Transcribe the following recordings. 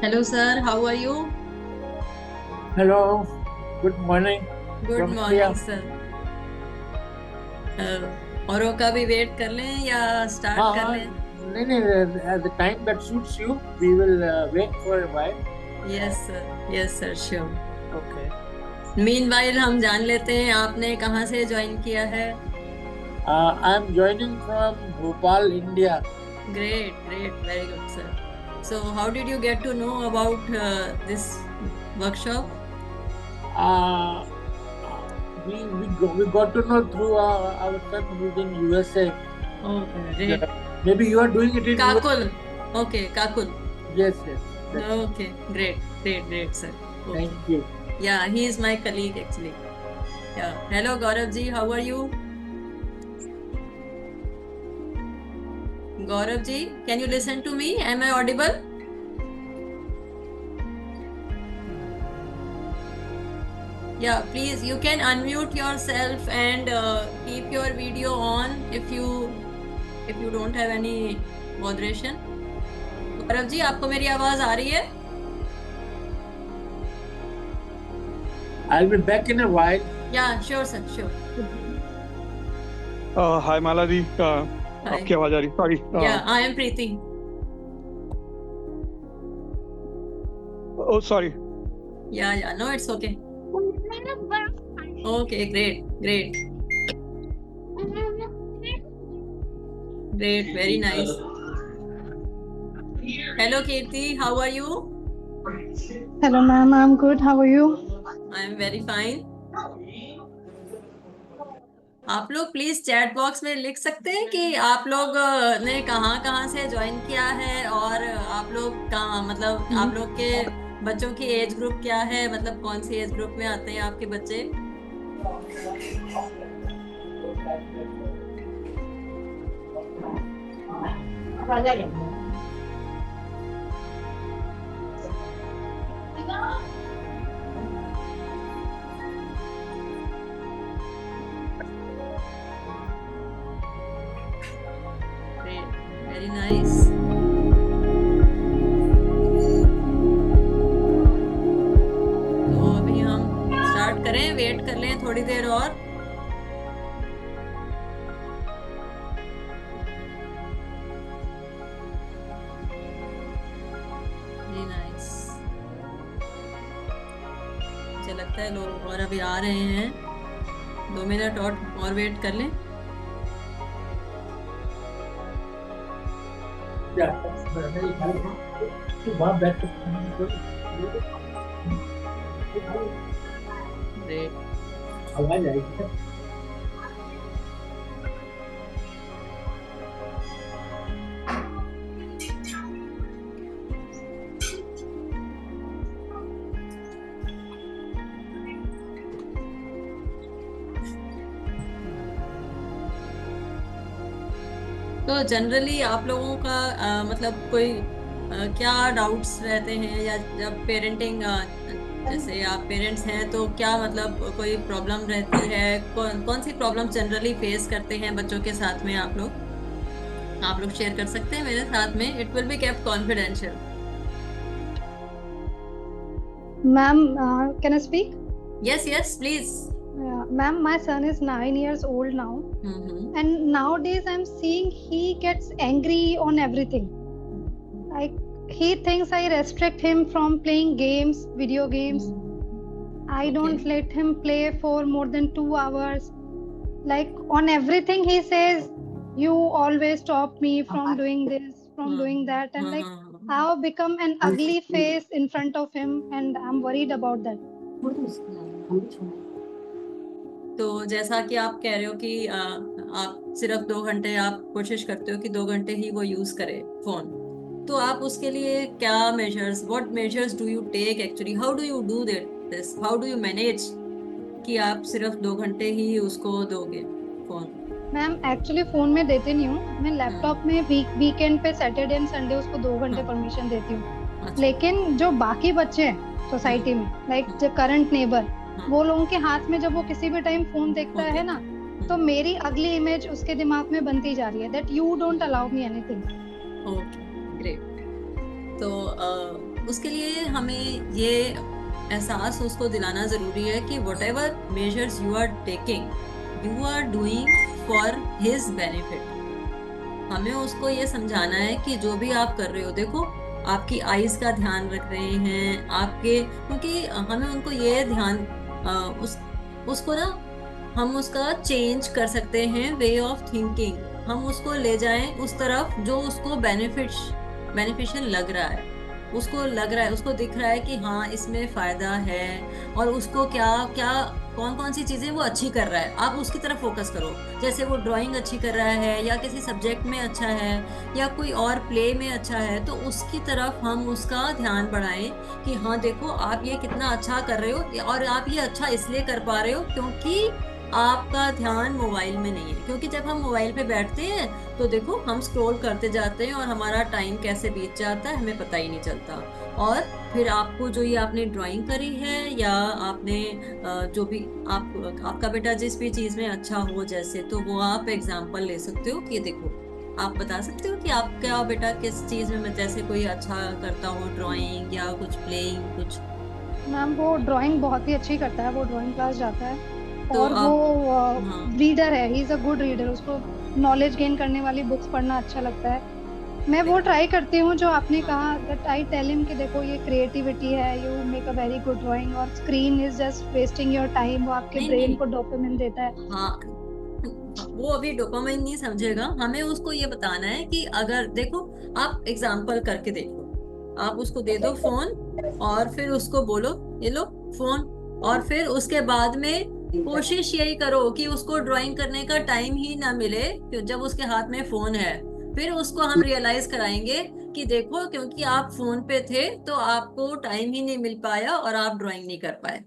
Hello, sir. How are you? Hello, good morning Good from morning, India. sir. औरों का भी wait कर लें या स्टार्ट हाँ कर हाँ लें? नहीं नहीं the time that suits you we will wait for a while. Yes sir, yes sir, sure. Okay. Meanwhile हम जान लेते हैं आपने कहाँ से ज्वाइन किया है। I'm joining from Bhopal, India. Great great, very good sir. So how did you get to know about this workshop? uh, we got to know through our son who's in USA. Okay, And, great. maybe you are doing it in US. Kakul. Okay, Kakul. Yes, yes, that's right. Okay, great great great sir. Okay. Thank you. Yeah he is my colleague actually. Yeah hello Gaurav ji, how are you? Gaurav ji, can you listen to me? Am I audible? Yeah, please, you can unmute yourself and keep your video on if you don't have any moderation. Gaurav ji, आपको मेरी आवाज आ रही है? I'll be back in a while. Yeah, sure sir, sure. Hi Mala the, Hi. आपकी आवाज आ रही? Sorry. Yeah, I am Preeti. Oh sorry. Yeah, no, it's okay. Okay, great, great, great, very nice. Hello Kirti, how are you? Hello, ma'am. I'm good. How are you? I am very fine. आप लोग please chat box में लिख सकते हैं कि आप लोग ने कहाँ कहाँ से ज्वाइन किया है, और आप लोग कहाँ, मतलब आप लोग के बच्चों की एज ग्रुप क्या है, मतलब कौन सी एज ग्रुप में आते हैं आपके बच्चे? Very nice. तो अभी हम स्टार्ट करें, वेट कर लें थोड़ी देर और। Very nice. मुझे लगता है लोग और अभी आ रहे हैं, 2 मिनट और वेट कर लें। ग्रेट। आवाज आएगी। तो जनरली आप लोगों का मतलब कोई क्या डाउट्स रहते हैं, या जब पेरेंटिंग, जैसे आप पेरेंट्स हैं तो क्या मतलब कोई प्रॉब्लम रहती है, कौन कौन सी प्रॉब्लम जनरली फेस करते हैं बच्चों के साथ में? आप लोग शेयर कर सकते हैं मेरे साथ में, it will be kept confidential. Ma'am, can I speak? Yes yes, please. Ma'am, my son is 9 years old now, and nowadays I'm seeing he gets angry on everything. Like, he thinks I restrict him from playing games, video games. I don't let him play for more than 2 hours. Like, on everything he says, you always stop me from doing this, from doing that, and like, I've become an ugly face in front of him, and I'm worried about that. तो जैसा कि आप कह रहे हो कि आप सिर्फ 2 घंटे, आप कोशिश करते हो कि 2 घंटे ही वो यूज करे फोन, तो आप उसके लिए क्या measures, what measures do you take actually, how do you do this, how do you manage कि आप सिर्फ 2 घंटे ही उसको दोगे फोन? मैम एक्चुअली फोन में देते नहीं हूँ मैं, लैपटॉप में वीकेंड पे सैटरडे एंड संडे उसको 2 घंटे परमिशन देती हूँ। लेकिन जो बाकी बच्चे हैं सोसाइटी में, लाइक जो करंट नेबर, वो लोगों के हाथ में जब वो किसी भी टाइम फोन देखता है ना, तो मेरी अगली इमेज उसके दिमाग में बनती जा रही है, that you don't allow me anything. Okay, great. तो उसके लिए हमें ये एहसास उसको दिलाना जरूरी है कि whatever measures you are taking you are doing for his benefit. हमें उसको ये समझाना है कि जो भी आप कर रहे हो, देखो आपकी आईज का ध्यान रख रहे हैं आपके, क्योंकि हमें उनको ये ध्यान उसको ना हम उसका चेंज कर सकते हैं वे ऑफ थिंकिंग। हम उसको ले जाएं उस तरफ जो उसको बेनिफिशियल लग रहा है, उसको लग रहा है, उसको दिख रहा है कि हाँ इसमें फायदा है, और उसको क्या क्या कौन कौन सी चीजें वो अच्छी कर रहा है, आप उसकी तरफ फोकस करो। जैसे वो ड्राइंग अच्छी कर रहा है या किसी सब्जेक्ट में अच्छा है या कोई और प्ले में अच्छा है, तो उसकी तरफ हम उसका ध्यान बढ़ाएं कि हाँ देखो आप ये कितना अच्छा कर रहे हो, और आप ये अच्छा इसलिए कर पा रहे हो क्योंकि आपका ध्यान मोबाइल में नहीं है। क्योंकि जब हम मोबाइल पे बैठते हैं तो देखो हम स्क्रॉल करते जाते हैं और हमारा टाइम कैसे बीत जाता है हमें पता ही नहीं चलता। और फिर आपको जो ये आपने ड्राइंग करी है या आपने जो भी आपका बेटा जिस भी चीज में अच्छा हो, जैसे तो वो आप एग्जाम्पल ले सकते हो कि देखो आप बता सकते हो कि आपका बेटा किस चीज में जैसे कोई अच्छा करता हो, ड्राइंग या कुछ प्लेइंग कुछ। मैम वो ड्राइंग बहुत ही अच्छी करता है, वो ड्राइंग क्लास जाता है तो और वो आप हाँ रीडर है, he is a good reader, उसको नॉलेज गेन करने वाली बुक्स पढ़ना अच्छा लगता है। मैं वो ट्राई करती हूँ जो आपने हाँ कहा, दैट आई टेल हिम कि देखो ये क्रिएटिविटी है, you make a very good drawing, और screen is just wasting your time, वो आपके नहीं ब्रेन नहीं को डोपामिन देता है। हाँ वो अभी डोपामाइन नहीं समझेगा, हमें उसको ये बताना है कि अगर देखो आप एग्जाम्पल करके देखो, आप उसको दे दो फोन और फिर उसको बोलो ये लो फोन, और फिर उसके बाद में कोशिश यही करो कि उसको ड्राइंग करने का टाइम ही ना मिले जब उसके हाथ में फोन है। फिर उसको हम रियलाइज कराएंगे कि देखो क्योंकि आप फोन पे थे तो आपको टाइम ही नहीं मिल पाया और आप ड्राइंग नहीं कर पाए।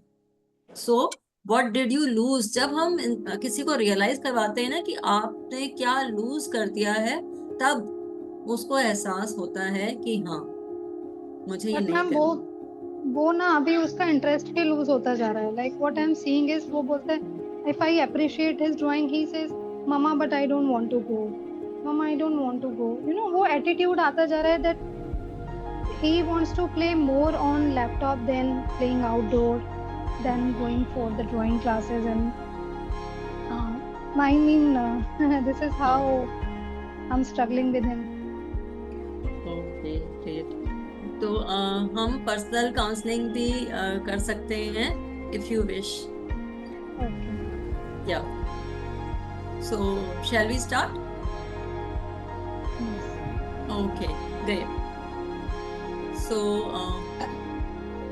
So what did you lose, जब हम किसी को रियलाइज करवाते हैं ना कि आपने क्या लूज कर दिया है, तब उसको एहसास होता है कि हाँ मुझे ये बट नहीं मैम करना। वो ना अभी उसका इंटरेस्ट ही लूज होता जा रहा है। Like what I am seeing is, वो बोलता है if I appreciate his drawing he says mama but I don't want to go, mama I don't want to go, you know वो एटीट्यूड आता जा रहा है that he wants to play more on laptop than playing outdoor, than going for the drawing classes. And uh, I mean this is हाँ how I'm struggling with him. Okay great. तो हम personal counselling भी कर सकते हैं if you wish. Okay. Yeah so shall we start. Yes. Okay great. So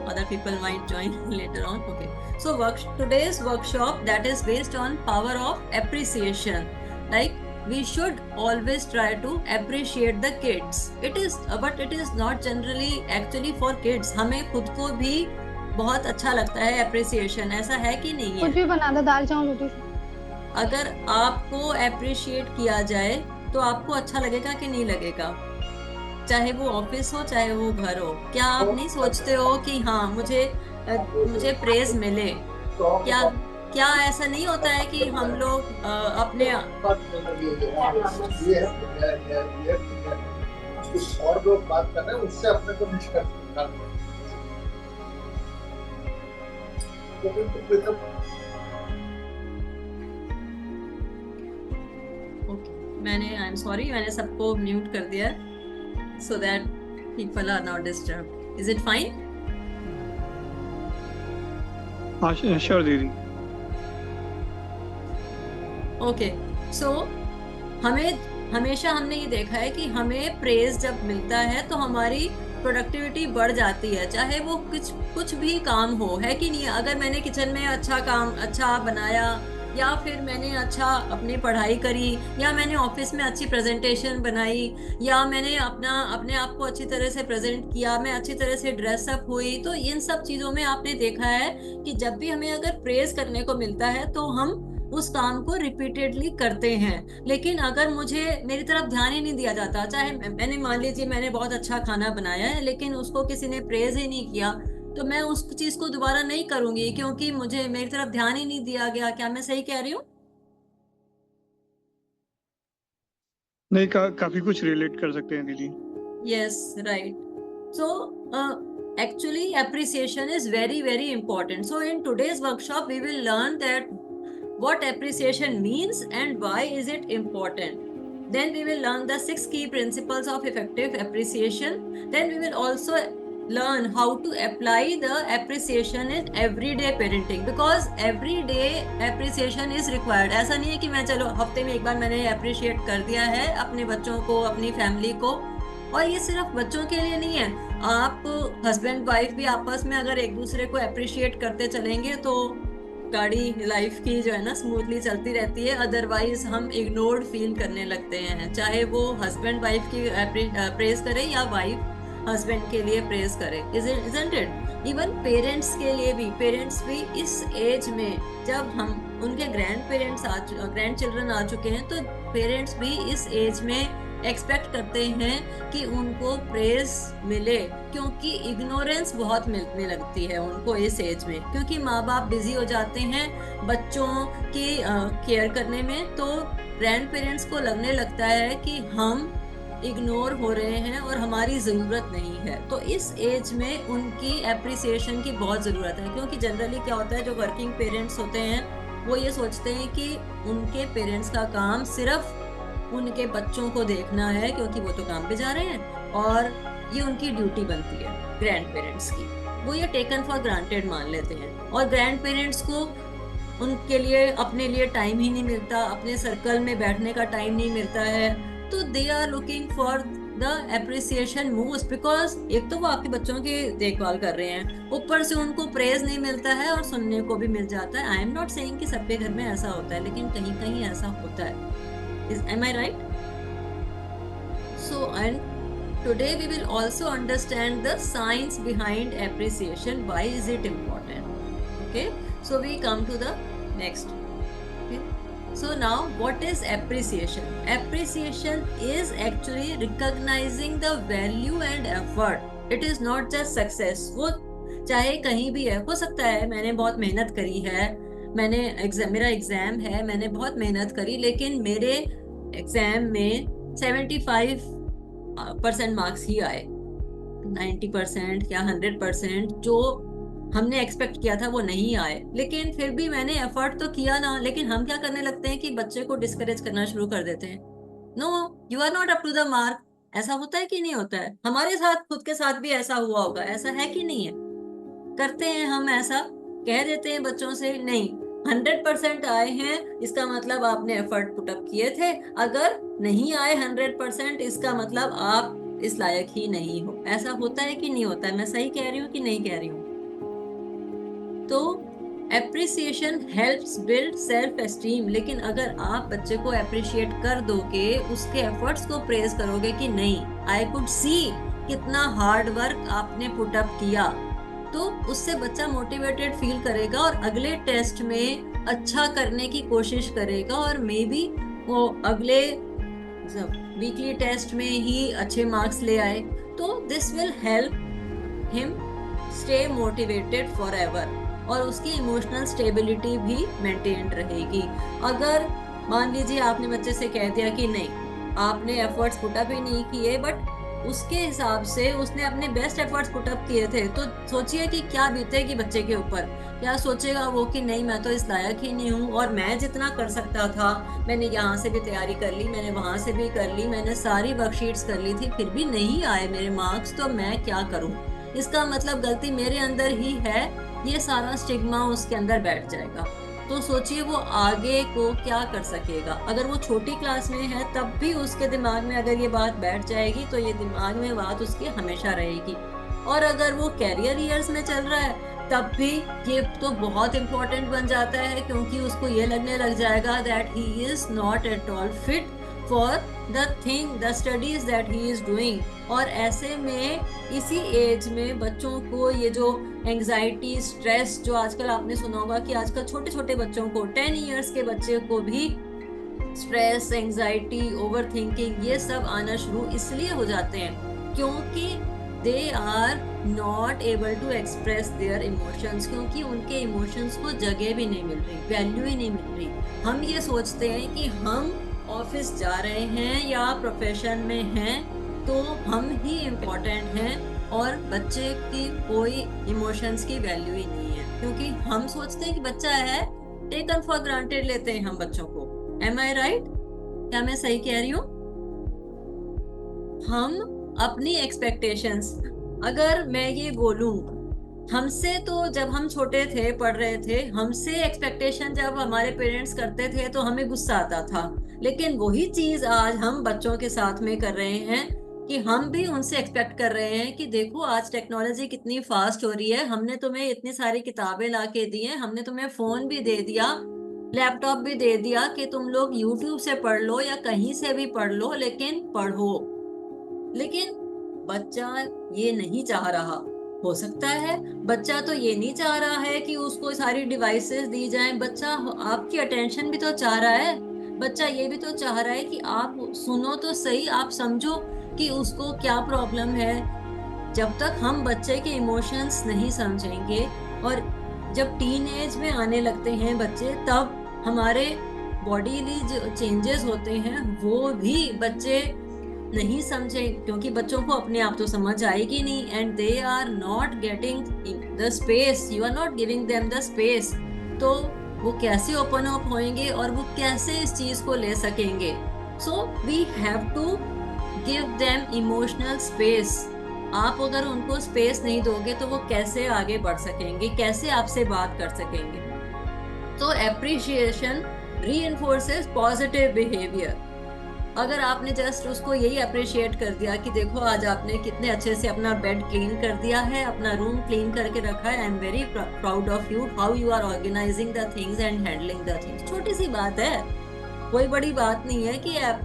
other people might join later on. Okay. So today's workshop that is based on power of appreciation. Like we should always try to appreciate the kids. But it is not generally actually for kids. हमें खुद को भी बहुत अच्छा लगता है appreciation, ऐसा है कि नहीं कुछ है? भी बना दो, दाल चावल रोटी से। अगर आपको appreciate किया जाए तो आपको अच्छा लगेगा कि नहीं लगेगा? चाहे वो ऑफिस हो चाहे वो घर हो, क्या आप नहीं सोचते हो कि हाँ मुझे प्रेज मिले? क्या क्या ऐसा नहीं होता है कि हम लोग अपने कुछ और लोग बात कर रहे हैं उससे अपने को निष्कर्ष निकालना है। तो बिल्कुल मैंने आई एम सॉरी मैंने सबको म्यूट कर दिया so that people are not disturbed. Is it fine? हाँ श्योर दीदी। ओके सो हमें हमेशा हमने ये देखा है कि हमें प्रेज जब मिलता है तो हमारी प्रोडक्टिविटी बढ़ जाती है, चाहे वो कुछ कुछ भी काम हो, है कि नहीं? अगर मैंने किचन में अच्छा काम अच्छा बनाया, या फिर मैंने अच्छा अपनी पढ़ाई करी, या मैंने ऑफिस में अच्छी प्रेजेंटेशन बनाई, या मैंने अपने आप को अच्छी तरह से प्रेजेंट किया, मैं अच्छी तरह से ड्रेसअप हुई, तो इन सब चीजों में आपने देखा है कि जब भी हमें अगर प्रेज करने को मिलता है तो हम उस काम को रिपीटेडली करते हैं। लेकिन अगर मुझे मेरी तरफ ध्यान ही नहीं दिया जाता, चाहे मैंने मान लीजिए मैंने बहुत अच्छा खाना बनाया है लेकिन उसको किसी ने प्रेज ही नहीं किया, तो मैं उस चीज को दोबारा नहीं करूंगी क्योंकि मुझे मेरी तरफ ध्यान ही नहीं दिया गया। क्या मैं सही कह रही हूँ? नहीं काफी कुछ रिलेट कर सकते हैं दीदी। Yes right. So actually appreciation is very very important. So in today's workshop we will learn that what appreciation means and why is it important. Then we will learn the 6 key principles of effective appreciation. Then we will also learn how to apply the appreciation in everyday parenting, because everyday appreciation is required. ऐसा नहीं है कि मैं चलो हफ्ते में एक बार मैंने appreciate कर दिया है अपने बच्चों को, अपनी फैमिली को। और ये सिर्फ बच्चों के लिए नहीं है, आप हस्बैंड वाइफ भी आपस में अगर एक दूसरे को अप्रिशिएट करते चलेंगे तो गाड़ी लाइफ की जो है ना स्मूथली चलती रहती है। अदरवाइज हम इग्नोर्ड फील करने लगते हैं, चाहे वो हस्बैंड वाइफ की प्रेज करे या वाइफ हस्बैंड के लिए प्रेज करे, इजंट इट? इवन पेरेंट्स के लिए भी, पेरेंट्स भी इस एज में जब हम उनके ग्रैंड चिल्ड्रन आ चुके हैं तो पेरेंट्स भी इस एज में एक्सपेक्ट करते हैं कि उनको प्रेज मिले, क्योंकि इग्नोरेंस बहुत मिलने लगती है उनको इस एज में, क्योंकि माँ बाप बिजी हो जाते हैं बच्चों की केयर करने में। तो ग्रैंड पेरेंट्स को लगने लगता है कि हम इग्नोर हो रहे हैं और हमारी ज़रूरत नहीं है। तो इस एज में उनकी एप्रिसिएशन की बहुत ज़रूरत है, क्योंकि जनरली क्या होता है, जो वर्किंग पेरेंट्स होते हैं वो ये सोचते हैं कि उनके पेरेंट्स का काम सिर्फ उनके बच्चों को देखना है, क्योंकि वो तो काम पे जा रहे हैं और ये उनकी ड्यूटी बनती है ग्रैंड पेरेंट्स की। वो ये टेकन फॉर ग्रांटेड मान लेते हैं और ग्रैंड पेरेंट्स को उनके लिए अपने लिए टाइम ही नहीं मिलता, अपने सर्कल में बैठने का टाइम नहीं मिलता है। तो they are looking for the appreciation most, because एक तो वो आपके बच्चों की देखभाल कर रहे हैं, ऊपर से उनको प्रेज नहीं मिलता है और सुनने को भी मिल जाता है। आई एम नॉट सेइंग कि सबके घर में ऐसा होता है, लेकिन कहीं कहीं ऐसा होता है। Am I right? So, and today we will also understand the science behind appreciation. Why is it important? Okay, so we come to the next. Okay, so now what is appreciation? Appreciation is actually recognizing the value and effort. It is not just success. वो चाहे कहीं भी है, हो सकता है मैंने बहुत मेहनत करी है, मेरा एग्जाम है, मैंने बहुत मेहनत करी, लेकिन मेरे एग्जाम में 75% मार्क्स ही आए, 90% या 100% जो हमने एक्सपेक्ट किया था वो नहीं आए, लेकिन फिर भी मैंने एफर्ट तो किया ना। लेकिन हम क्या करने लगते हैं कि बच्चे को डिस्करेज करना शुरू कर देते हैं। No, you are not up to the mark. ऐसा होता है कि नहीं होता है? हमारे साथ, खुद के साथ भी ऐसा हुआ होगा, ऐसा है कि नहीं है? करते हैं हम ऐसा, कह देते हैं बच्चों से नहीं 100% आए हैं इसका मतलब आपने एफर्ट पुटअप किए थे, अगर नहीं आए 100% इसका मतलब आप इस लायक ही नहीं हो। ऐसा होता है कि नहीं होता है? मैं सही कह रही हूँ कि नहीं कह रही हूँ? तो appreciation helps build self esteem, लेकिन अगर आप बच्चे को अप्रिशिएट कर दोगे, उसके एफर्ट्स को प्रेज करोगे कि नहीं आई कुड सी कितना हार्ड वर्क आपने पुटअप किया, तो उससे बच्चा मोटिवेटेड फील करेगा और अगले टेस्ट में अच्छा करने की कोशिश करेगा और मे बी वो अगले वीकली टेस्ट में ही अच्छे मार्क्स ले आए। तो this will help him stay motivated for ever और उसकी इमोशनल स्टेबिलिटी भी मेंटेन रहेगी। अगर मान लीजिए आपने बच्चे से कह दिया कि नहीं आपने एफर्ट्स पुटअप ही नहीं किए, बट उसके हिसाब से उसने अपने बेस्ट एफर्ट्स पुटअप किए थे, तो सोचिए कि क्या बीतेगी बच्चे के ऊपर। क्या सोचेगा वो कि नहीं मैं तो इस लायक ही नहीं हूँ और मैं जितना कर सकता था मैंने यहाँ से भी तैयारी कर ली, मैंने वहाँ से भी कर ली, मैंने सारी वर्कशीट्स कर ली थी, फिर भी नहीं आए मेरे मार्क्स, तो मैं क्या करूँ? इसका मतलब गलती मेरे अंदर ही है। ये सारा स्टिग्मा उसके अंदर बैठ जाएगा। तो सोचिए वो आगे को क्या कर सकेगा। अगर वो छोटी क्लास में है तब भी उसके दिमाग में अगर ये बात बैठ जाएगी तो ये दिमाग में बात उसकी हमेशा रहेगी। और अगर वो कैरियर ईयर्स में चल रहा है तब भी ये तो बहुत इम्पोर्टेंट बन जाता है, क्योंकि उसको ये लगने लग जाएगा that he is not at all fit for the studies that he is doing. और ऐसे में इसी एज में बच्चों को ये जो एंग्जाइटी, स्ट्रेस, जो आजकल आपने सुना होगा कि आजकल छोटे छोटे बच्चों को 10 इयर्स के बच्चे को भी स्ट्रेस, एंग्जाइटी, ओवर थिंकिंग ये सब आना शुरू इसलिए हो जाते हैं क्योंकि they are not able to express their emotions, क्योंकि उनके इमोशंस को जगह भी नहीं मिल रही, वैल्यू ही नहीं मिल रही। हम ये सोचते हैं कि हम ऑफिस जा रहे हैं या प्रोफेशन में हैं तो हम ही इम्पोर्टेंट हैं, और बच्चे की कोई इमोशंस की वैल्यू ही नहीं है, क्योंकि हम सोचते हैं कि बच्चा है, टेकन फॉर ग्रांटेड लेते हैं हम बच्चों को। M I right? क्या मैं सही कह रही हूँ? हम अपनी एक्सपेक्टेशंस, अगर मैं ये बोलूं, हमसे तो जब हम छोटे थे, पढ़ रहे थे, हमसे एक्सपेक्टेशन जब हमारे पेरेंट्स करते थे तो हमें गुस्सा आता था, लेकिन वही चीज आज हम बच्चों के साथ में कर रहे हैं कि हम भी उनसे एक्सपेक्ट कर रहे हैं कि देखो आज टेक्नोलॉजी कितनी फास्ट हो रही है, हमने तुम्हें इतनी सारी किताबें ला के दी हैं, हमने तुम्हें फोन भी दे दिया, लैपटॉप भी दे दिया कि तुम लोग यूट्यूब से पढ़ लो या कहीं से भी पढ़ लो, लेकिन पढ़ो। लेकिन बच्चा ये नहीं चाह रहा। हो सकता है बच्चा तो ये नहीं चाह रहा है कि उसको सारी डिवाइसेस दी जाएं, बच्चा आपकी अटेंशन भी तो चाह रहा है, बच्चा ये भी तो चाह रहा है कि आप सुनो तो सही, आप समझो कि उसको क्या प्रॉब्लम है। जब तक हम बच्चे के इमोशंस नहीं समझेंगे, और जब टीन एज में आने लगते हैं बच्चे, तब हमारे बॉडीली जो चेंजेस होते हैं वो भी बच्चे नहीं समझे, क्योंकि बच्चों को अपने आप तो समझ आएगी नहीं, and they are not getting the space, you are not giving them the space. तो वो कैसे ओपन अप होंगे और वो कैसे इस चीज को ले सकेंगे? So we have to give them emotional space. आप अगर उनको स्पेस नहीं दोगे तो वो कैसे आगे बढ़ सकेंगे, कैसे आपसे बात कर सकेंगे? तो एप्रिशिएशन रीइंफोर्सेस पॉजिटिव बिहेवियर। अगर आपने जस्ट उसको यही अप्रिशिएट कर दिया कि देखो आज आपने कितने अच्छे से अपना बेड क्लीन कर दिया है, अपना रूम क्लीन करके रखा है, I am very proud of you, how you are organizing the things and handling the things. छोटी सी बात है, कोई बड़ी बात नहीं है कि आप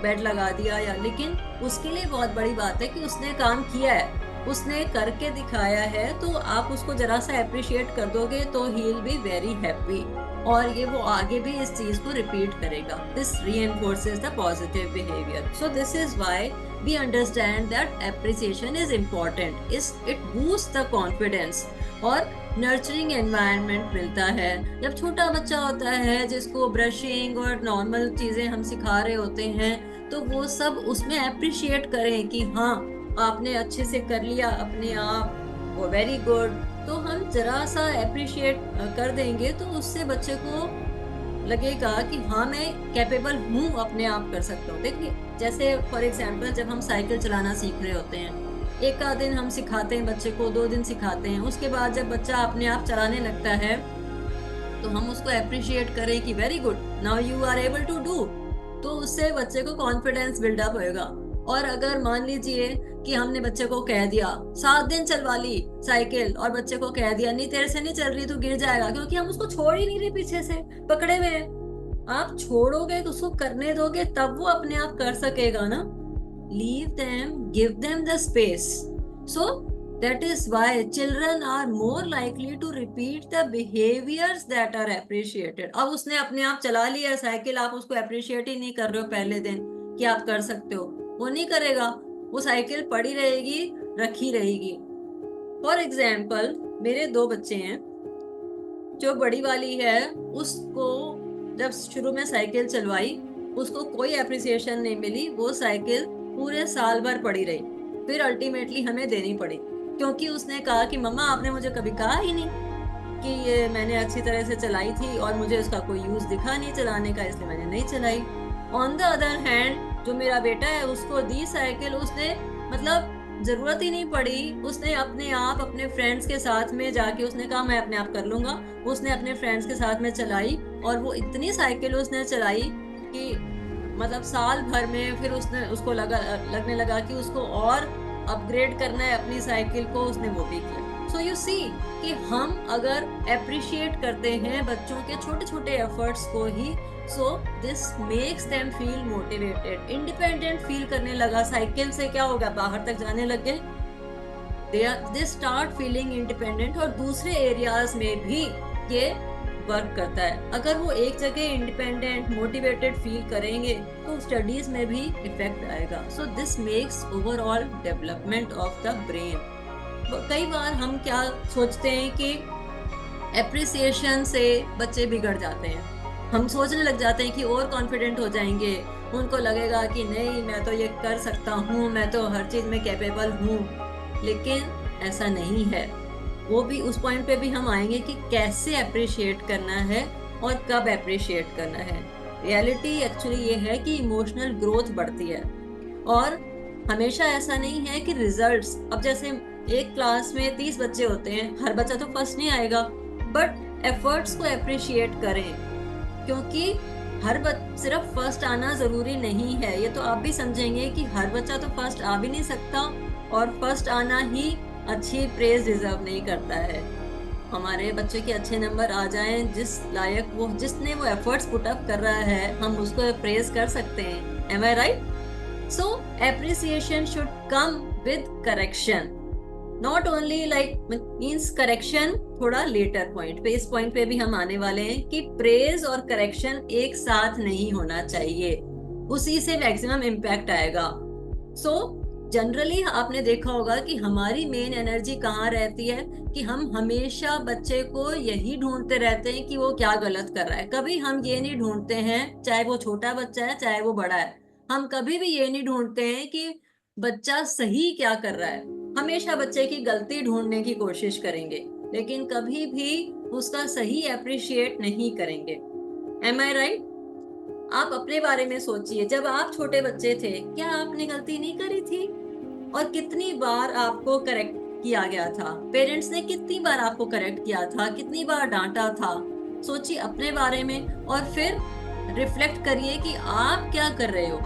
बेड लगा दिया या, लेकिन उसके लिए बहुत बड़ी बात है कि उसने काम किया है, उसने करके दिखाया है, तो आप उसको जरा सा अप्रिशिएट कर दोगे तो he will be very happy, और ये वो आगे भी इस चीज को रिपीट करेगा। This reinforces the positive behavior. So this is why we understand that appreciation is important. It boosts the confidence और नर्चरिंग एनवायरनमेंट मिलता है। जब छोटा बच्चा होता है जिसको ब्रशिंग और नॉर्मल चीजें हम सिखा रहे होते हैं, तो वो सब उसमें अप्रिशिएट करें कि हाँ आपने अच्छे से कर लिया अपने आप, वो वेरी गुड। तो हम जरा सा अप्रिशिएट कर देंगे तो उससे बच्चे को लगेगा कि हाँ मैं कैपेबल हूँ, अपने आप कर सकता हूँ। देखिए जैसे फॉर एग्जाम्पल जब हम साइकिल चलाना सीख रहे होते हैं, एक आध दिन हम सिखाते हैं बच्चे को, 2 दिन सिखाते हैं, उसके बाद जब बच्चा अपने आप चलाने लगता है तो हम उसको अप्रिशिएट करें कि very good, now you are able to do, तो उससे बच्चे को कॉन्फिडेंस बिल्डअप होएगा। और अगर मान लीजिए कि हमने बच्चे को कह दिया 7 दिन चलवा ली साइकिल, और बच्चे को कह दिया नहीं तेरे से नहीं चल रही, तू गिर जाएगा, क्योंकि हम उसको छोड़ ही नहीं रहे, पीछे से पकड़े हुए हैं। आप छोड़ोगे तो उसको करने दोगे तब वो अपने आप कर सकेगा ना। Leave them, give them the space. So that is why children are more likely to repeat the behaviors that are appreciated. अब उसने अपने आप चला लिया साइकिल, आप उसको अप्रिशिएट ही नहीं कर रहे हो पहले दिन कि आप कर सकते हो, वो नहीं करेगा, वो साइकिल पड़ी रहेगी, रखी रहेगी। फॉर एग्जाम्पल मेरे 2 बच्चे हैं, जो बड़ी वाली है उसको जब शुरू में साइकिल चलवाई उसको कोई अप्रिसिएशन नहीं मिली, वो साइकिल पूरे साल भर पड़ी रही, फिर अल्टीमेटली हमें देनी पड़ी, क्योंकि उसने कहा कि मम्मा आपने मुझे कभी कहा ही नहीं कि ये मैंने अच्छी तरह से चलाई थी और मुझे उसका कोई यूज दिखा नहीं चलाने का, इसलिए मैंने नहीं चलाई। ऑन द अदर हैंड जो मेरा बेटा है उसको दी साइकिल, उसने मतलब जरूरत ही नहीं पड़ी, उसने अपने आप अपने फ्रेंड्स के साथ में जाके उसने कहा मैं अपने आप कर लूंगा, उसने अपने फ्रेंड्स के साथ में चलाई, और वो इतनी साइकिल उसने चलाई कि मतलब साल भर में फिर उसको लगने लगा कि उसको और अपग्रेड करना है अपनी साइकिल को, उसने वो भी किया। सो यू सी कि हम अगर अप्रिशिएट करते हैं बच्चों के छोटे छोटे एफर्ट्स को ही, so this makes them feel motivated, independent feel करने लगा। साइकिल से क्या होगा, बाहर तक जाने लगे, दे स्टार्ट फीलिंग इंडिपेंडेंट, और दूसरे एरियाज में भी ये वर्क करता है। अगर वो एक जगह इंडिपेंडेंट मोटिवेटेड फील करेंगे तो स्टडीज में भी इफेक्ट आएगा। सो this makes overall development of the brain. कई बार हम क्या सोचते हैं कि एप्रिसिएशन से बच्चे बिगड़ जाते हैं, हम सोचने लग जाते हैं कि और कॉन्फिडेंट हो जाएंगे, उनको लगेगा कि नहीं मैं तो ये कर सकता हूँ, मैं तो हर चीज में कैपेबल हूँ। लेकिन ऐसा नहीं है। वो भी उस पॉइंट पे भी हम आएंगे कि कैसे अप्रिशिएट करना है और कब अप्रिशिएट करना है। रियलिटी एक्चुअली ये है कि इमोशनल ग्रोथ बढ़ती है, और हमेशा ऐसा नहीं है कि रिजल्ट्स, अब जैसे एक क्लास में 30 बच्चे होते हैं, हर बच्चा तो फर्स्ट नहीं आएगा, बट एफर्ट्स को अप्रिशिएट करें, क्योंकि सिर्फ फर्स्ट आना जरूरी नहीं है। ये तो आप भी समझेंगे कि हर बच्चा तो फर्स्ट आ भी नहीं सकता, और फर्स्ट आना ही अच्छी प्रेज डिजर्व नहीं करता है। हमारे बच्चे के अच्छे नंबर आ जाएं, जिस लायक वो, जिसने वो एफर्ट्स पुट अप कर रहा है, हम उसको प्रेज कर सकते हैं। Am I right? So appreciation should come with correction, not only like means correction थोड़ा लेटर पॉइंट पे। इस पॉइंट पे भी हम आने वाले हैं कि प्रेज और करेक्शन एक साथ नहीं होना चाहिए, उसी से मैक्सिमम इम्पैक्ट आएगा। सो जनरली आपने देखा होगा कि हमारी मेन एनर्जी कहाँ रहती है, कि हम हमेशा बच्चे को यही ढूंढते रहते हैं कि वो क्या गलत कर रहा है। कभी हम ये नहीं ढूंढते हैं, चाहे वो छोटा बच्चा है चाहे वो बड़ा है, हम कभी भी ये नहीं ढूंढते हैं कि बच्चा सही क्या कर रहा है। हमेशा बच्चे की गलती ढूंढने की कोशिश करेंगे, लेकिन कभी भी उसका सही अप्रिशिएट नहीं करेंगे। M I right? आप अपने बारे में सोचिए, जब आप छोटे बच्चे थे क्या आपने गलती नहीं करी थी? और कितनी बार आपको करेक्ट किया गया था? पेरेंट्स ने कितनी बार आपको करेक्ट किया था, कितनी बार डांटा था? सोचिए अपने बारे में, और फिर रिफ्लेक्ट करिए कि आप क्या कर रहे हो।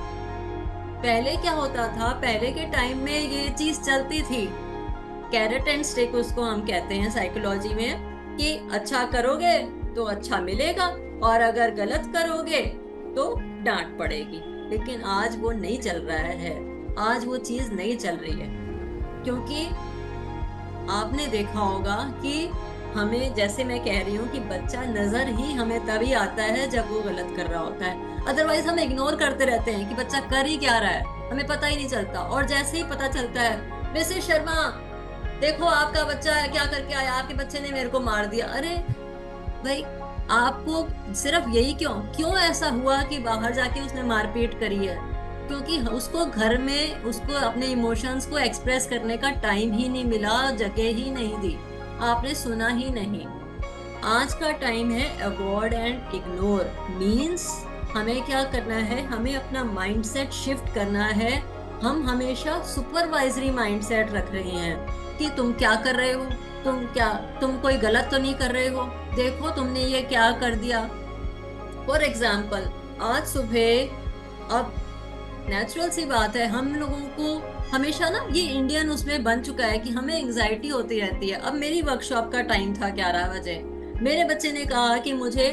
पहले क्या होता था, पहले के टाइम में ये चीज चलती थी, कैरेट एंड स्टिक उसको हम कहते हैं साइकोलॉजी में, कि अच्छा करोगे तो अच्छा मिलेगा, और अगर गलत करोगे तो डांट पड़ेगी। लेकिन आज वो नहीं चल रहा है, आज वो चीज नहीं चल रही है, क्योंकि आपने देखा होगा कि हमें, जैसे मैं कह रही हूँ कि बच्चा नजर ही हमें तभी आता है जब वो गलत कर रहा होता है, अदरवाइज हम इग्नोर करते रहते हैं कि बच्चा कर ही क्या रहा है, हमें पता ही नहीं चलता। और जैसे ही पता चलता है, मिसेस शर्मा देखो आपका बच्चा है क्या करके आया, आपके बच्चे ने मेरे को मार दिया। अरे भाई, आपको सिर्फ यही क्यों ऐसा हुआ कि बाहर जाके उसने मारपीट करी है? क्योंकि उसको घर में उसको अपने इमोशंस को एक्सप्रेस करने का टाइम ही नहीं मिला, जगह ही नहीं दी, आपने सुना ही नहीं। आज का टाइम है अवॉइड एंड इग्नोर, मींस हमें क्या करना है, हमें अपना माइंडसेट शिफ्ट करना है। हम हमेशा सुपरवाइजरी माइंडसेट रख रहे हैं कि तुम क्या कर रहे हो, तुम कोई गलत तो नहीं कर रहे हो, देखो तुमने ये क्या कर दिया। फॉर एग्जाम्पल, आज सुबह, अब नेचुरल सी बात है, हम लोगों को हमेशा ना ये इंडियन उसमें बन चुका है कि हमें एंजाइटी होती रहती है। अब मेरी वर्कशॉप का टाइम था 11 बजे, मेरे बच्चे ने कहा कि मुझे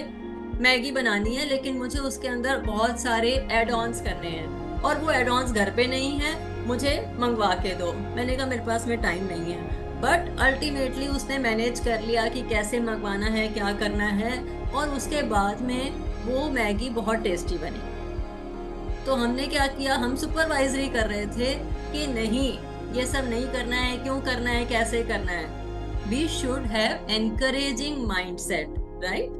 मैगी बनानी है, लेकिन मुझे उसके अंदर बहुत सारे एड ऑन्स करने हैं, और वो एड ऑन्स घर पे नहीं है, मुझे मंगवा के दो। मैंने कहा मेरे पास में टाइम नहीं है, बट अल्टीमेटली उसने मैनेज कर लिया कि कैसे मंगवाना है, क्या करना है, और उसके बाद में वो मैगी बहुत टेस्टी बनी। तो हमने क्या किया, हम सुपरवाइजरी कर रहे थे कि नहीं ये सब नहीं करना है, क्यों करना है, कैसे करना है। We should have encouraging mindset, right?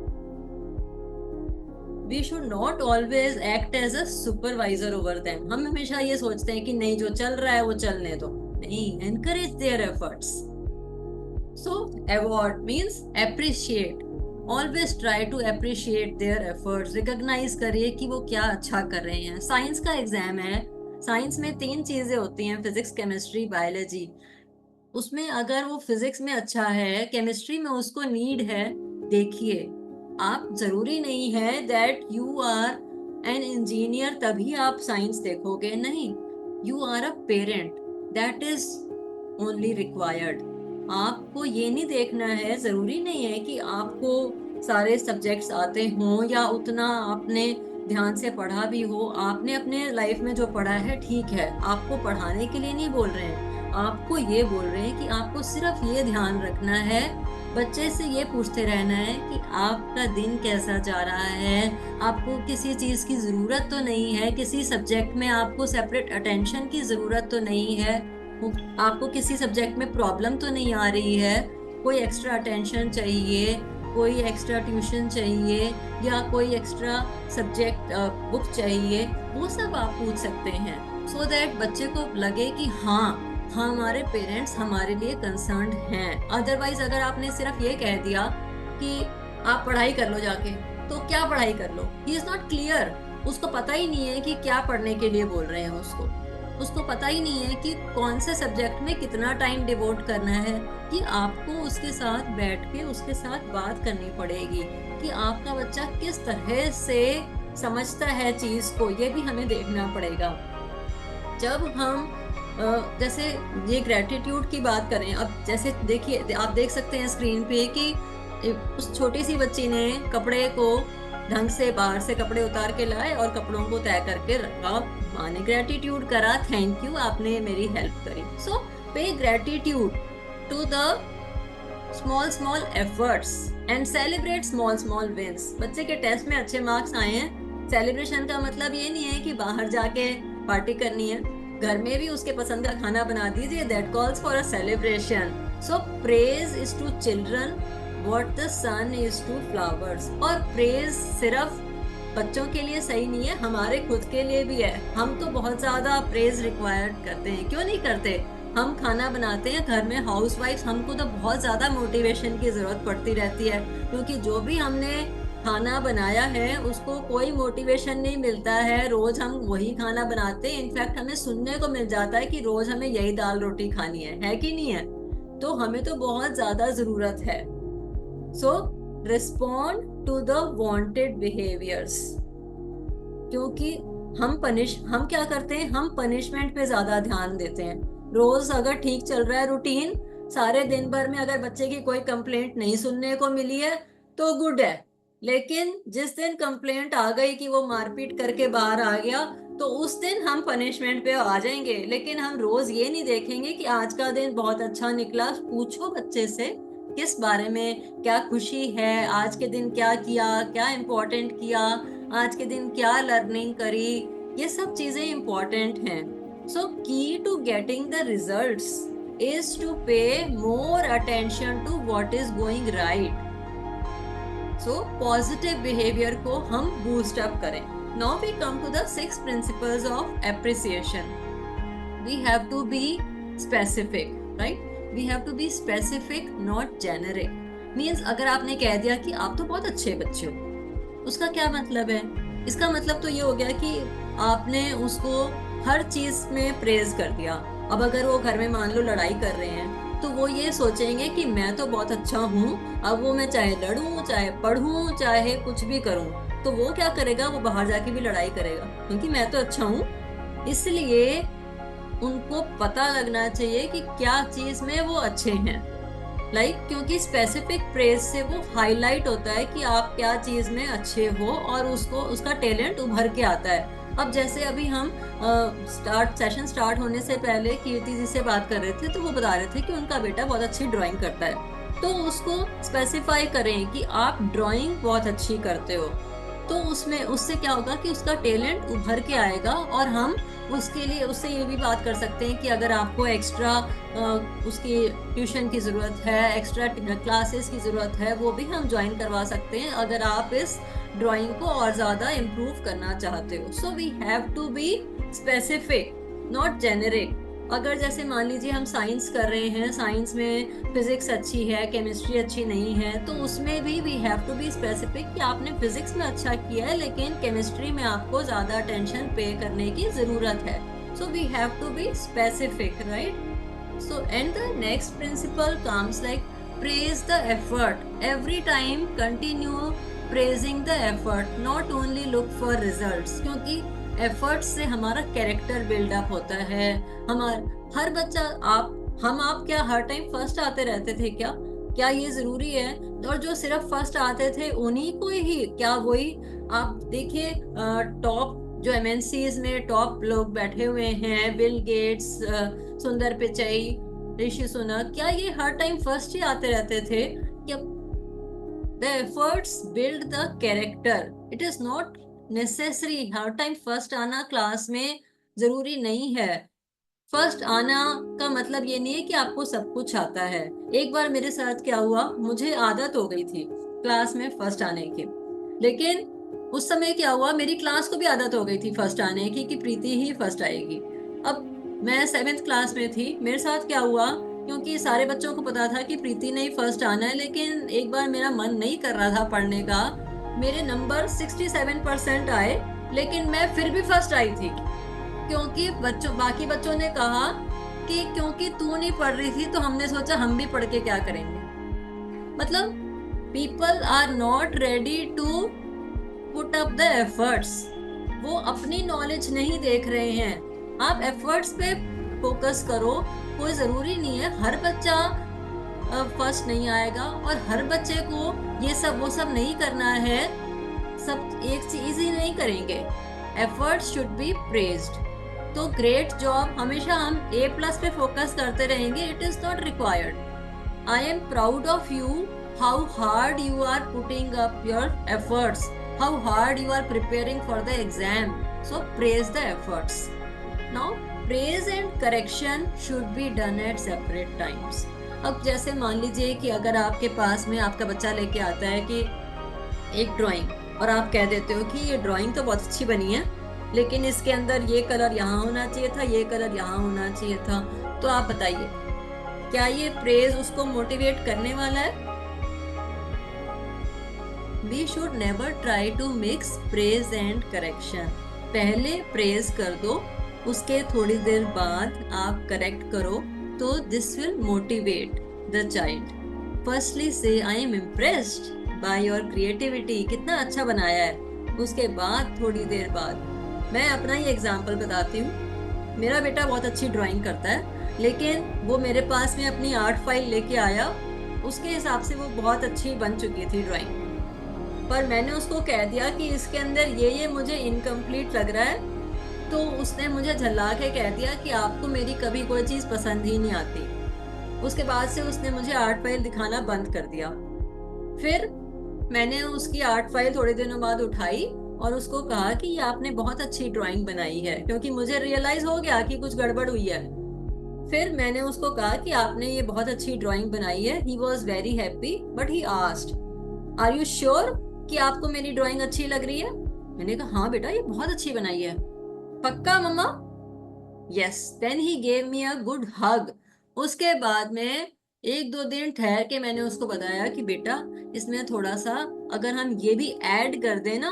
We should not always act as a supervisor over them. हम हमेशा ये सोचते हैं कि नहीं जो चल रहा है वो चलने दो, नहीं, encourage their efforts. So award means appreciate, always try to appreciate their efforts. Recognize करिए कि वो क्या अच्छा कर रहे हैं। साइंस का एग्जाम है, साइंस में 3 चीजें होती हैं, फिजिक्स, केमिस्ट्री, बायोलॉजी। उसमें अगर वो फिजिक्स में अच्छा है, केमिस्ट्री में उसको नीड है, देखिए आप, जरूरी नहीं है that you are an engineer तभी आप साइंस देखोगे, नहीं, you are a parent, that is only required. आपको ये नहीं देखना है, जरूरी नहीं है कि आपको सारे सब्जेक्ट्स आते हों या उतना आपने ध्यान से पढ़ा भी हो। आपने अपने लाइफ में जो पढ़ा है ठीक है, आपको पढ़ाने के लिए नहीं बोल रहे हैं, आपको ये बोल रहे हैं कि आपको सिर्फ ये ध्यान रखना है, बच्चे से ये पूछते रहना है कि आपका दिन कैसा जा रहा है, आपको किसी चीज़ की ज़रूरत तो नहीं है, किसी सब्जेक्ट में आपको सेपरेट अटेंशन की ज़रूरत तो नहीं है, आपको किसी सब्जेक्ट में प्रॉब्लम तो नहीं आ रही है, कोई एक्स्ट्रा अटेंशन चाहिए, कोई एक्स्ट्रा ट्यूशन चाहिए, या कोई एक्स्ट्रा सब्जेक्ट बुक चाहिए, वो सब आप पूछ सकते हैं, सो दैट बच्चे को लगे कि हाँ हमारे पेरेंट्स हमारे लिए कंसर्न्ड हैं। अदरवाइज अगर आपने सिर्फ ये कह दिया कि आप पढ़ाई कर लो जाके, तो क्या पढ़ाई कर लो, ही इज नॉट क्लियर। उसको पता ही नहीं है कि क्या पढ़ने के लिए बोल रहे हैं उसको पता ही नहीं है कि कौन से सब्जेक्ट में कितना टाइम डिवोट करना है। कि आपको उसके साथ बैठ के उसके साथ बात करनी पड़ेगी कि आपका बच्चा किस तरह से समझता है चीज को, ये भी हमें देखना पड़ेगा। जब हम जैसे ये ग्रेटिट्यूड की बात करें, अब जैसे देखिए, आप देख सकते हैं स्क्रीन पे कि उस छोटी सी बच्ची ने कपड़े को ढंग से बाहर से कपड़े उतार के लाए और कपड़ों को तय करके रखा। माँ ने ग्रेटिट्यूड करा, थैंक यू, आपने मेरी हेल्प करी। So pay gratitude to the small small efforts and celebrate small small wins. बच्चे के टेस्ट में अच्छे मार्क्स आए हैं, सेलिब्रेशन का मतलब ये नहीं है कि बाहर जाके पार्टी करनी है, घर में भी उसके पसंद का खाना बना दीजिए, that calls for a celebration. So praise is to children what the sun is to flowers. और प्रेज सिर्फ बच्चों के लिए सही नहीं है, हमारे खुद के लिए भी है। हम तो बहुत ज्यादा प्रेज रिक्वायर्ड करते हैं, क्यों नहीं करते। हम खाना बनाते हैं घर में, हाउस वाइफ, हमको तो बहुत ज्यादा मोटिवेशन की जरूरत पड़ती रहती है, क्योंकि जो भी हमने खाना बनाया है उसको कोई मोटिवेशन नहीं मिलता है। रोज हम वही खाना बनाते हैं, इनफैक्ट हमें सुनने को मिल जाता है कि रोज हमें यही दाल रोटी खानी है कि नहीं है। तो हमें तो बहुत ज्यादा जरूरत है। So respond to the wanted behaviours. क्योंकि हम क्या करते हैं, हम पनिशमेंट पे ज्यादा ध्यान देते हैं। रोज अगर ठीक चल रहा है रूटीन, सारे दिन भर में अगर बच्चे की कोई कंप्लेंट नहीं सुनने को मिली है तो गुड है। लेकिन जिस दिन कंप्लेंट आ गई कि वो मारपीट करके बाहर आ गया, तो उस दिन हम पनिशमेंट पे आ जाएंगे। लेकिन हम रोज ये नहीं देखेंगे कि आज का दिन बहुत अच्छा निकला। पूछो बच्चे से किस बारे में, क्या खुशी है, आज के दिन क्या किया, क्या इम्पोर्टेंट किया, आज के दिन क्या लर्निंग करी, ये सब चीजें इम्पोर्टेंट हैं। So key to getting the results is to pay more attention to what is going right. So positive behaviour को हम बूस्ट अप करें। Now we come to the 6 principles of appreciation. We have to be specific, right? We have to be specific, not generic. Means अगर आपने कह दिया कि आप तो बहुत अच्छे बच्चे हो, उसका क्या मतलब है? इसका मतलब तो ये हो गया कि आपने उसको हर चीज में प्रेज कर दिया। अब अगर वो घर में मान लो लड़ाई कर रहे हैं, तो वो ये सोचेंगे कि मैं तो बहुत अच्छा हूँ, अब वो मैं चाहे लड़ूं, चाहे पढ़ूं, चाहे कुछ भी करूं, तो वो क्या करेगा, वो बाहर जाके भी लड़ाई करेगा, क्योंकि मैं तो अच्छा हूँ। इसलिए उनको पता लगना चाहिए कि क्या चीज में वो अच्छे हैं। क्योंकि स्पेसिफिक प्रेज से वो हाईलाइट होता है कि आप क्या चीज में अच्छे हो और उसका टैलेंट उभर के आता है। अब जैसे अभी हम सेशन स्टार्ट होने से पहले कीर्ति जी से बात कर रहे थे, तो वो बता रहे थे कि उनका बेटा बहुत अच्छी ड्राइंग करता है। तो उसको स्पेसिफाई करें कि आप ड्राइंग बहुत अच्छी करते हो, तो उससे क्या होगा कि उसका टैलेंट उभर के आएगा। और हम उसके लिए उससे ये भी बात कर सकते हैं कि अगर आपको एक्स्ट्रा उसकी ट्यूशन की ज़रूरत है, एक्स्ट्रा क्लासेस की ज़रूरत है, वो भी हम ज्वाइन करवा सकते हैं अगर आप इस ड्राइंग को और ज़्यादा इम्प्रूव करना चाहते हो। So we have to be specific, not generic. अगर जैसे मान लीजिए हम साइंस कर रहे हैं, साइंस में फिजिक्स अच्छी है, केमिस्ट्री अच्छी नहीं है, तो उसमें भी we have to be specific कि आपने फिजिक्स में अच्छा किया है लेकिन केमिस्ट्री में आपको ज्यादा अटेंशन पे करने की जरूरत है। So we have to be specific, right? So and the next principle comes like praise the effort. Every time continue praising the effort, not only look for results. क्योंकि एफर्ट से हमारा कैरेक्टर बिल्डअप होता है। हर बच्चा आप क्या हर time first आते रहते थे क्या ये जरूरी है? और जो सिर्फ फर्स्ट आते थे उन्हीं को ही क्या, वही आप देखिए टॉप जो एमएनसीज में टॉप लोग बैठे हुए हैं, बिल गेट्स, सुंदर पिचाई, ऋषि सुनक, क्या ये हर टाइम फर्स्ट ही आते रहते थे? क्या the efforts build the character, it is not necessary her time first आना क्लास में, जरूरी नहीं है। फर्स्ट आना का मतलब ये नहीं है कि आपको सब कुछ आता है। एक बार मेरे साथ क्या हुआ, मुझे आदत हो गई थी क्लास में फर्स्ट आने की, लेकिन उस समय क्या हुआ, मेरी क्लास को भी आदत हो गई थी फर्स्ट आने की कि प्रीति ही फर्स्ट आएगी। अब मैं 7th क्लास में थी। मेरे साथ क्या हुआ, क्योंकि सारे बच्चों को पता था कि प्रीति ने ही फर्स्ट आना है, लेकिन एक बार मेरा मन नहीं कर रहा था पढ़ने का। मेरे नंबर 67% आए, लेकिन मैं फिर भी फर्स्ट आई थी, क्योंकि बाकी बच्चों ने कहा कि क्योंकि तू नहीं पढ़ रही थी तो हमने सोचा हम भी पढ़ के क्या करेंगे। मतलब people are not ready to put up the efforts. वो अपनी नॉलेज नहीं देख रहे हैं। आप एफर्ट्स पे फोकस करो। कोई जरूरी नहीं है हर बच्चा फर्स्ट नहीं आएगा, और हर बच्चे को ये सब वो सब नहीं करना है। सब एक चीज ही नहीं करेंगे। Efforts should be praised. तो ग्रेट जॉब, हमेशा हम A+ पे फोकस करते रहेंगे, it is not required. I am proud of you, how hard you are putting up your efforts, how hard you are preparing for the exam. So praise the efforts. Now praise and correction should be done at separate times. अब जैसे मान लीजिए कि अगर आपके पास में आपका बच्चा लेके आता है कि एक ड्राइंग, और आप कह देते हो कि ये ड्राइंग तो बहुत अच्छी बनी है, लेकिन इसके अंदर ये कलर यहाँ होना चाहिए था, ये कलर यहाँ होना चाहिए था, तो आप बताइए क्या ये प्रेज उसको मोटिवेट करने वाला है? We should never try to mix praise and correction. पहले प्रेज कर दो, उसके थोड़ी देर बाद आप करेक्ट करो, तो this will motivate the child. Firstly say I am impressed by your creativity. कितना अच्छा बनाया है। उसके बाद थोड़ी देर बाद मैं अपना ही एग्जाम्पल बताती हूँ। मेरा बेटा बहुत अच्छी ड्राइंग करता है, लेकिन वो मेरे पास में अपनी आर्ट फाइल लेके आया, उसके हिसाब से वो बहुत अच्छी बन चुकी थी ड्राइंग, पर मैंने उसको कह दिया कि इसके अंदर ये मुझे इनकम्प्लीट लग रहा है, तो उसने मुझे झल्ला के कह दिया कि आपको मेरी कभी कोई चीज़ पसंद ही नहीं आती। उसके बाद से उसने मुझे आर्ट फाइल दिखाना बंद कर दिया। फिर मैंने उसकी आर्ट फाइल थोड़े दिनों बाद उठाई और उसको कहा कि ये आपने बहुत अच्छी ड्राइंग बनाई है, क्योंकि मुझे रियलाइज हो गया कि कुछ गड़बड़ हुई है। फिर मैंने उसको कहा कि आपने ये बहुत अच्छी ड्राइंग बनाई है। He was very happy, but he asked, are you sure कि आपको मेरी ड्राइंग अच्छी लग रही है? मैंने कहा हाँ बेटा, ये बहुत अच्छी बनाई है। पक्का mamma? Yes. Then he gave me a good hug. उसके बाद में 1-2 दिन ठहर के मैंने उसको बताया कि बेटा इसमें थोड़ा सा अगर हम ये भी ऐड कर दें ना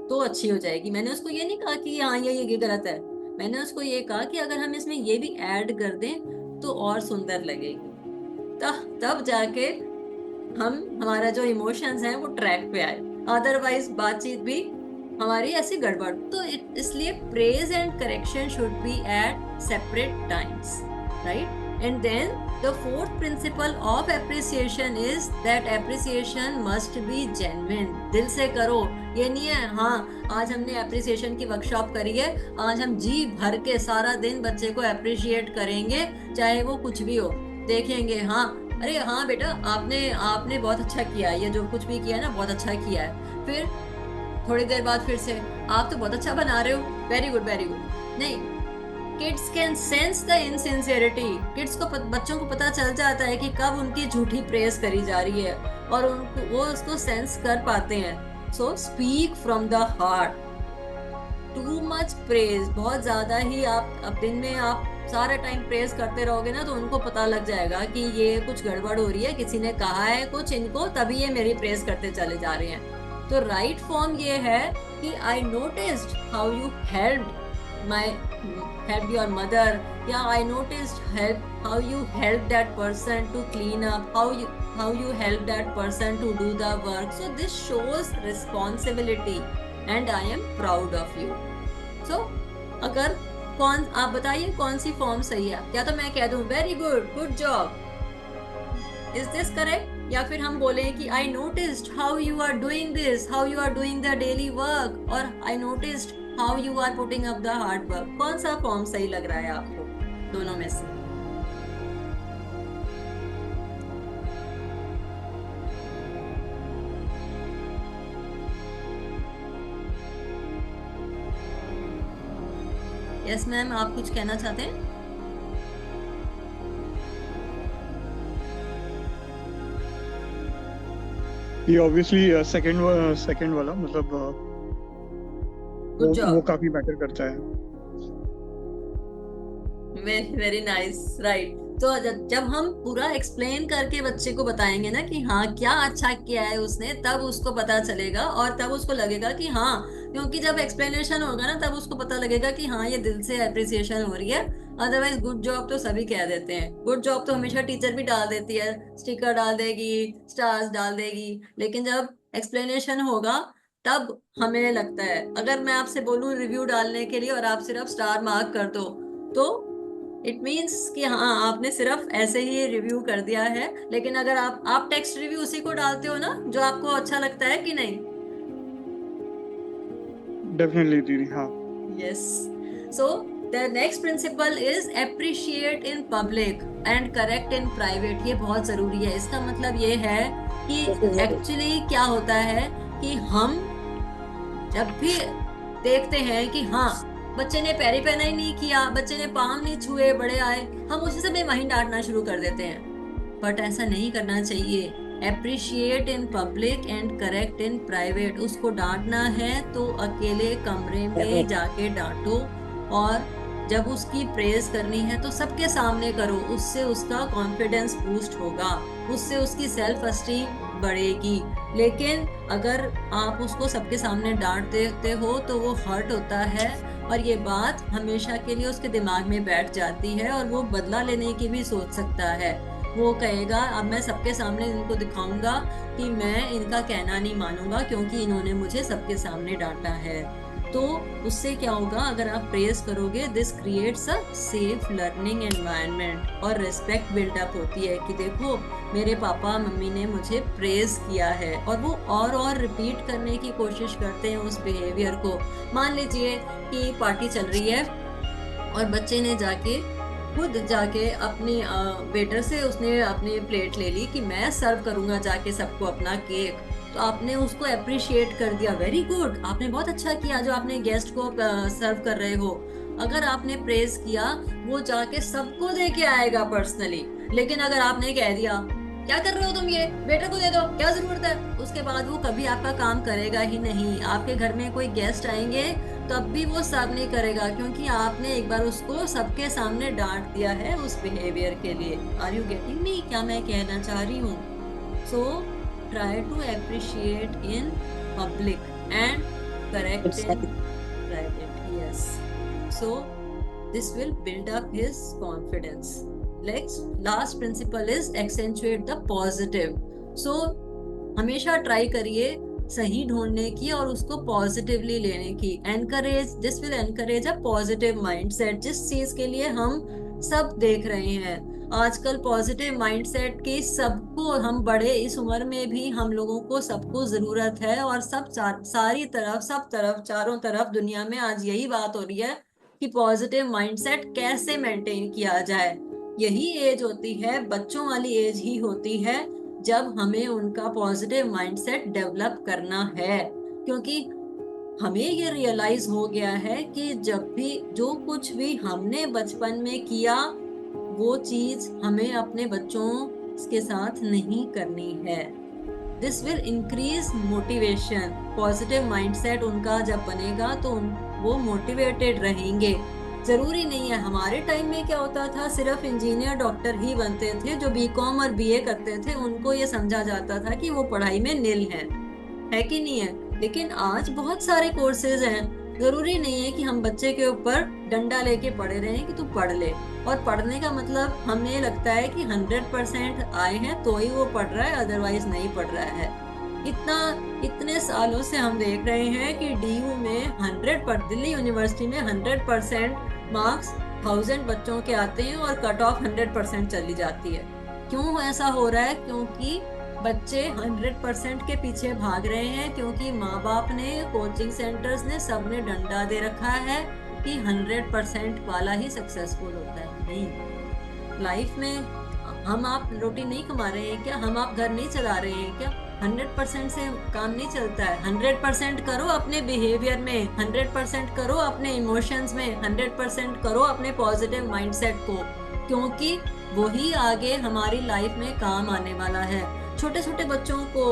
तो अच्छी हो जाएगी। मैंने उसको ये नहीं कहा कि हाँ ये गलत है। मैंने उसको ये कहा कि अगर हम इसमें ये भी ऐड कर दें तो और सुंदर लगेगी। तब जाके हमारा जो इमोशंस हैं वो ट्रैक पे आए, अदरवाइज बातचीत भी हमारी ऐसी गड़बड़। तो इसलिए praise and correction should be at separate times, right? And then the fourth principle of appreciation is that appreciation must be genuine. दिल से करो। ये नहीं है हाँ आज हमने एप्रिसिएशन की वर्कशॉप करी है, आज हम जी भर के सारा दिन बच्चे को एप्रिशिएट करेंगे, चाहे वो कुछ भी हो। देखेंगे हाँ अरे हाँ बेटा आपने बहुत अच्छा किया है, ये जो कुछ भी किया है ना बहुत अच्छा किया है। फिर थोड़ी देर बाद फिर से आप तो बहुत अच्छा बना रहे हो, वेरी गुड वेरी गुड। नहीं, kids can sense the insincerity. Kids को बच्चों को पता चल जाता है कि कब उनकी झूठी प्रेज करी जा रही है, और वो उसको सेंस कर पाते हैं। So speak from the heart. Too much praise, बहुत ज्यादा ही आप दिन में आप सारा टाइम प्रेज करते रहोगे ना तो उनको पता लग जाएगा कि ये कुछ गड़बड़ हो रही है, किसी ने कहा है कुछ इनको, तभी ये मेरी प्रेज करते चले जा रहे हैं। तो राइट फॉर्म ये है कि I noticed how you helped your mother, yeah I noticed how you helped that person to clean up, how you helped that person to do the work. So this shows responsibility and I am proud of you. So अगर आप बताइए कौन सी form सही है? या तो मैं कह दूं very good job, is this correct? या फिर हम बोले कि I noticed how you are doing this, how you are doing the daily work, और I noticed how you are putting up the hard work. कौन सा फॉर्म सही लग रहा है आपको दोनों में से? यस मैम, आप कुछ कहना चाहते हैं? ये ऑब्वियसली सेकंड वाला मतलब वो काफी मैटर करता है। Very very nice, right. तो जब हम पूरा एक्सप्लेन करके बच्चे को बताएंगे ना कि हाँ क्या अच्छा किया है उसने, तब उसको पता चलेगा और तब उसको लगेगा कि हाँ, क्योंकि जब एक्सप्लेनेशन होगा ना तब उसको पता लगेगा कि हाँ ये दिल से अप्रिसिएशन हो रही है। अदरवाइज गुड जॉब तो सभी कह देते हैं, गुड जॉब तो हमेशा टीचर भी डाल देती है, स्टिकर डाल देगी, स्टार्स डाल देगी, लेकिन जब एक्सप्लेनेशन होगा तब हमें लगता है। अगर मैं आपसे बोलूं रिव्यू डालने के लिए और आप सिर्फ स्टार मार्क कर दो, तो इट मीन्स कि हाँ आपने सिर्फ ऐसे ही रिव्यू कर दिया है। लेकिन अगर आप टेक्स्ट रिव्यू उसी को डालते हो ना जो आपको अच्छा लगता है, कि नहीं? डेफिनेटली दीदी, हाँ। Yes. So the next principal is appreciate in public and correct in private. ये बहुत जरूरी है। इसका मतलब ये है कि एक्चुअली क्या होता है कि हम जब भी देखते हैं कि हाँ बच्चे ने पैरी पहना ही नहीं किया, बच्चे ने पाम नहीं छुए, बड़े आए, हम उसी समय वहीं डांटना शुरू कर देते हैं। बट ऐसा नहीं करना चाहिए। Appreciate in public and correct in private. उसको डांटना है तो अकेले कमरे में जाके डांटो, और जब उसकी प्रेज करनी है तो सबके सामने करो। उससे उसका कॉन्फिडेंस बूस्ट होगा, उससे उसकी सेल्फ एस्टीम बढ़ेगी। लेकिन अगर आप उसको सबके सामने डांट देते हो तो वो हर्ट होता है, और ये बात हमेशा के लिए उसके दिमाग में बैठ जाती है, और वो बदला लेने की भी सोच सकता है। वो कहेगा अब मैं सबके सामने इनको दिखाऊंगा कि मैं इनका कहना नहीं मानूंगा क्योंकि इन्होंने मुझे सबके सामने डांटा है। तो उससे क्या होगा, अगर आप प्रेज करोगे, this creates a safe learning environment, और रिस्पेक्ट बिल्डअप होती है कि देखो मेरे पापा मम्मी ने मुझे प्रेज किया है, और वो और रिपीट करने की कोशिश करते हैं उस बिहेवियर को। मान लीजिए कि पार्टी चल रही है और बच्चे ने खुद जाके अपने वेटर से उसने अपनी प्लेट ले ली कि मैं सर्व करूंगा जाके सबको अपना केक। तो आपने उसको अप्रिशिएट कर दिया, वेरी गुड, आपने बहुत अच्छा किया जो आपने गेस्ट को सर्व कर रहे हो। अगर आपने प्रेज किया, वो जाके सबको दे के आएगा पर्सनली। लेकिन अगर आपने कह दिया क्या कर रहे हो तुम, ये वेटर को दे दो, क्या जरूरत है, उसके बाद वो कभी आपका काम करेगा ही नहीं। आपके घर में कोई गेस्ट आएंगे तब भी वो सर्व नहीं करेगा, क्योंकि आपने एक बार उसको सबके सामने डांट दिया है उस बिहेवियर के लिए। आर यू गेटिंग मी, क्या मैं कहना चाह रही हूँ? सो try to appreciate in public and correct in private. Yes. So this will build up his confidence. Last principle is accentuate the positive. So हमेशा ट्राई करिए सही ढूंढने की और उसको पॉजिटिवली लेने की। Encourage, this will encourage a positive mindset, जिस चीज के लिए हम सब देख रहे हैं आजकल पॉजिटिव माइंडसेट की। सबको, हम बड़े इस उम्र में भी हम लोगों को सबको जरूरत है, और सब सब तरफ चारों तरफ दुनिया में आज यही बात हो रही है कि पॉजिटिव माइंडसेट कैसे मेंटेन किया जाए। यही एज होती है, बच्चों वाली एज ही होती है, जब हमें उनका पॉजिटिव माइंडसेट डेवलप करना है। क्योंकि हमें ये रियलाइज हो गया है कि जब भी जो कुछ भी हमने बचपन में किया वो चीज हमें अपने बच्चों के साथ नहीं करनी है। This will increase motivation. Positive mindset उनका जब बनेगा तो वो मोटिवेटेड रहेंगे। जरूरी नहीं है, हमारे टाइम में क्या होता था, सिर्फ इंजीनियर डॉक्टर ही बनते थे। जो बीकॉम और बीए करते थे उनको ये समझा जाता था कि वो पढ़ाई में निल है कि नहीं है। लेकिन आज बहुत सारे कोर्सेज हैं। जरूरी नहीं है कि हम बच्चे के ऊपर डंडा लेके पढ़े रहे कि तू पढ़ ले। और पढ़ने का मतलब हमें लगता है कि 100% आए हैं तो ही वो पढ़ रहा है, अदरवाइज नहीं पढ़ रहा है। इतने सालों से हम देख रहे हैं कि डीयू में 100%, दिल्ली यूनिवर्सिटी में 100% मार्क्स 1000 बच्चों के आते हैं और कट ऑफ 100% चली जाती है। क्यों ऐसा हो रहा है? क्योंकि बच्चे 100% के पीछे भाग रहे हैं, क्योंकि माँ बाप ने, कोचिंग सेंटर्स ने, सबने डंडा दे रखा है कि 100% वाला ही सक्सेसफुल होता है। नहीं, लाइफ में हम आप रोटी नहीं कमा रहे हैं क्या? हम आप घर नहीं चला रहे हैं क्या? 100% से काम नहीं चलता है। 100% करो अपने बिहेवियर में, 100% करो अपने इमोशंस में, 100% करो अपने पॉजिटिव माइंडसेट को, क्योंकि वही आगे हमारी लाइफ में काम आने वाला है। छोटे छोटे बच्चों को,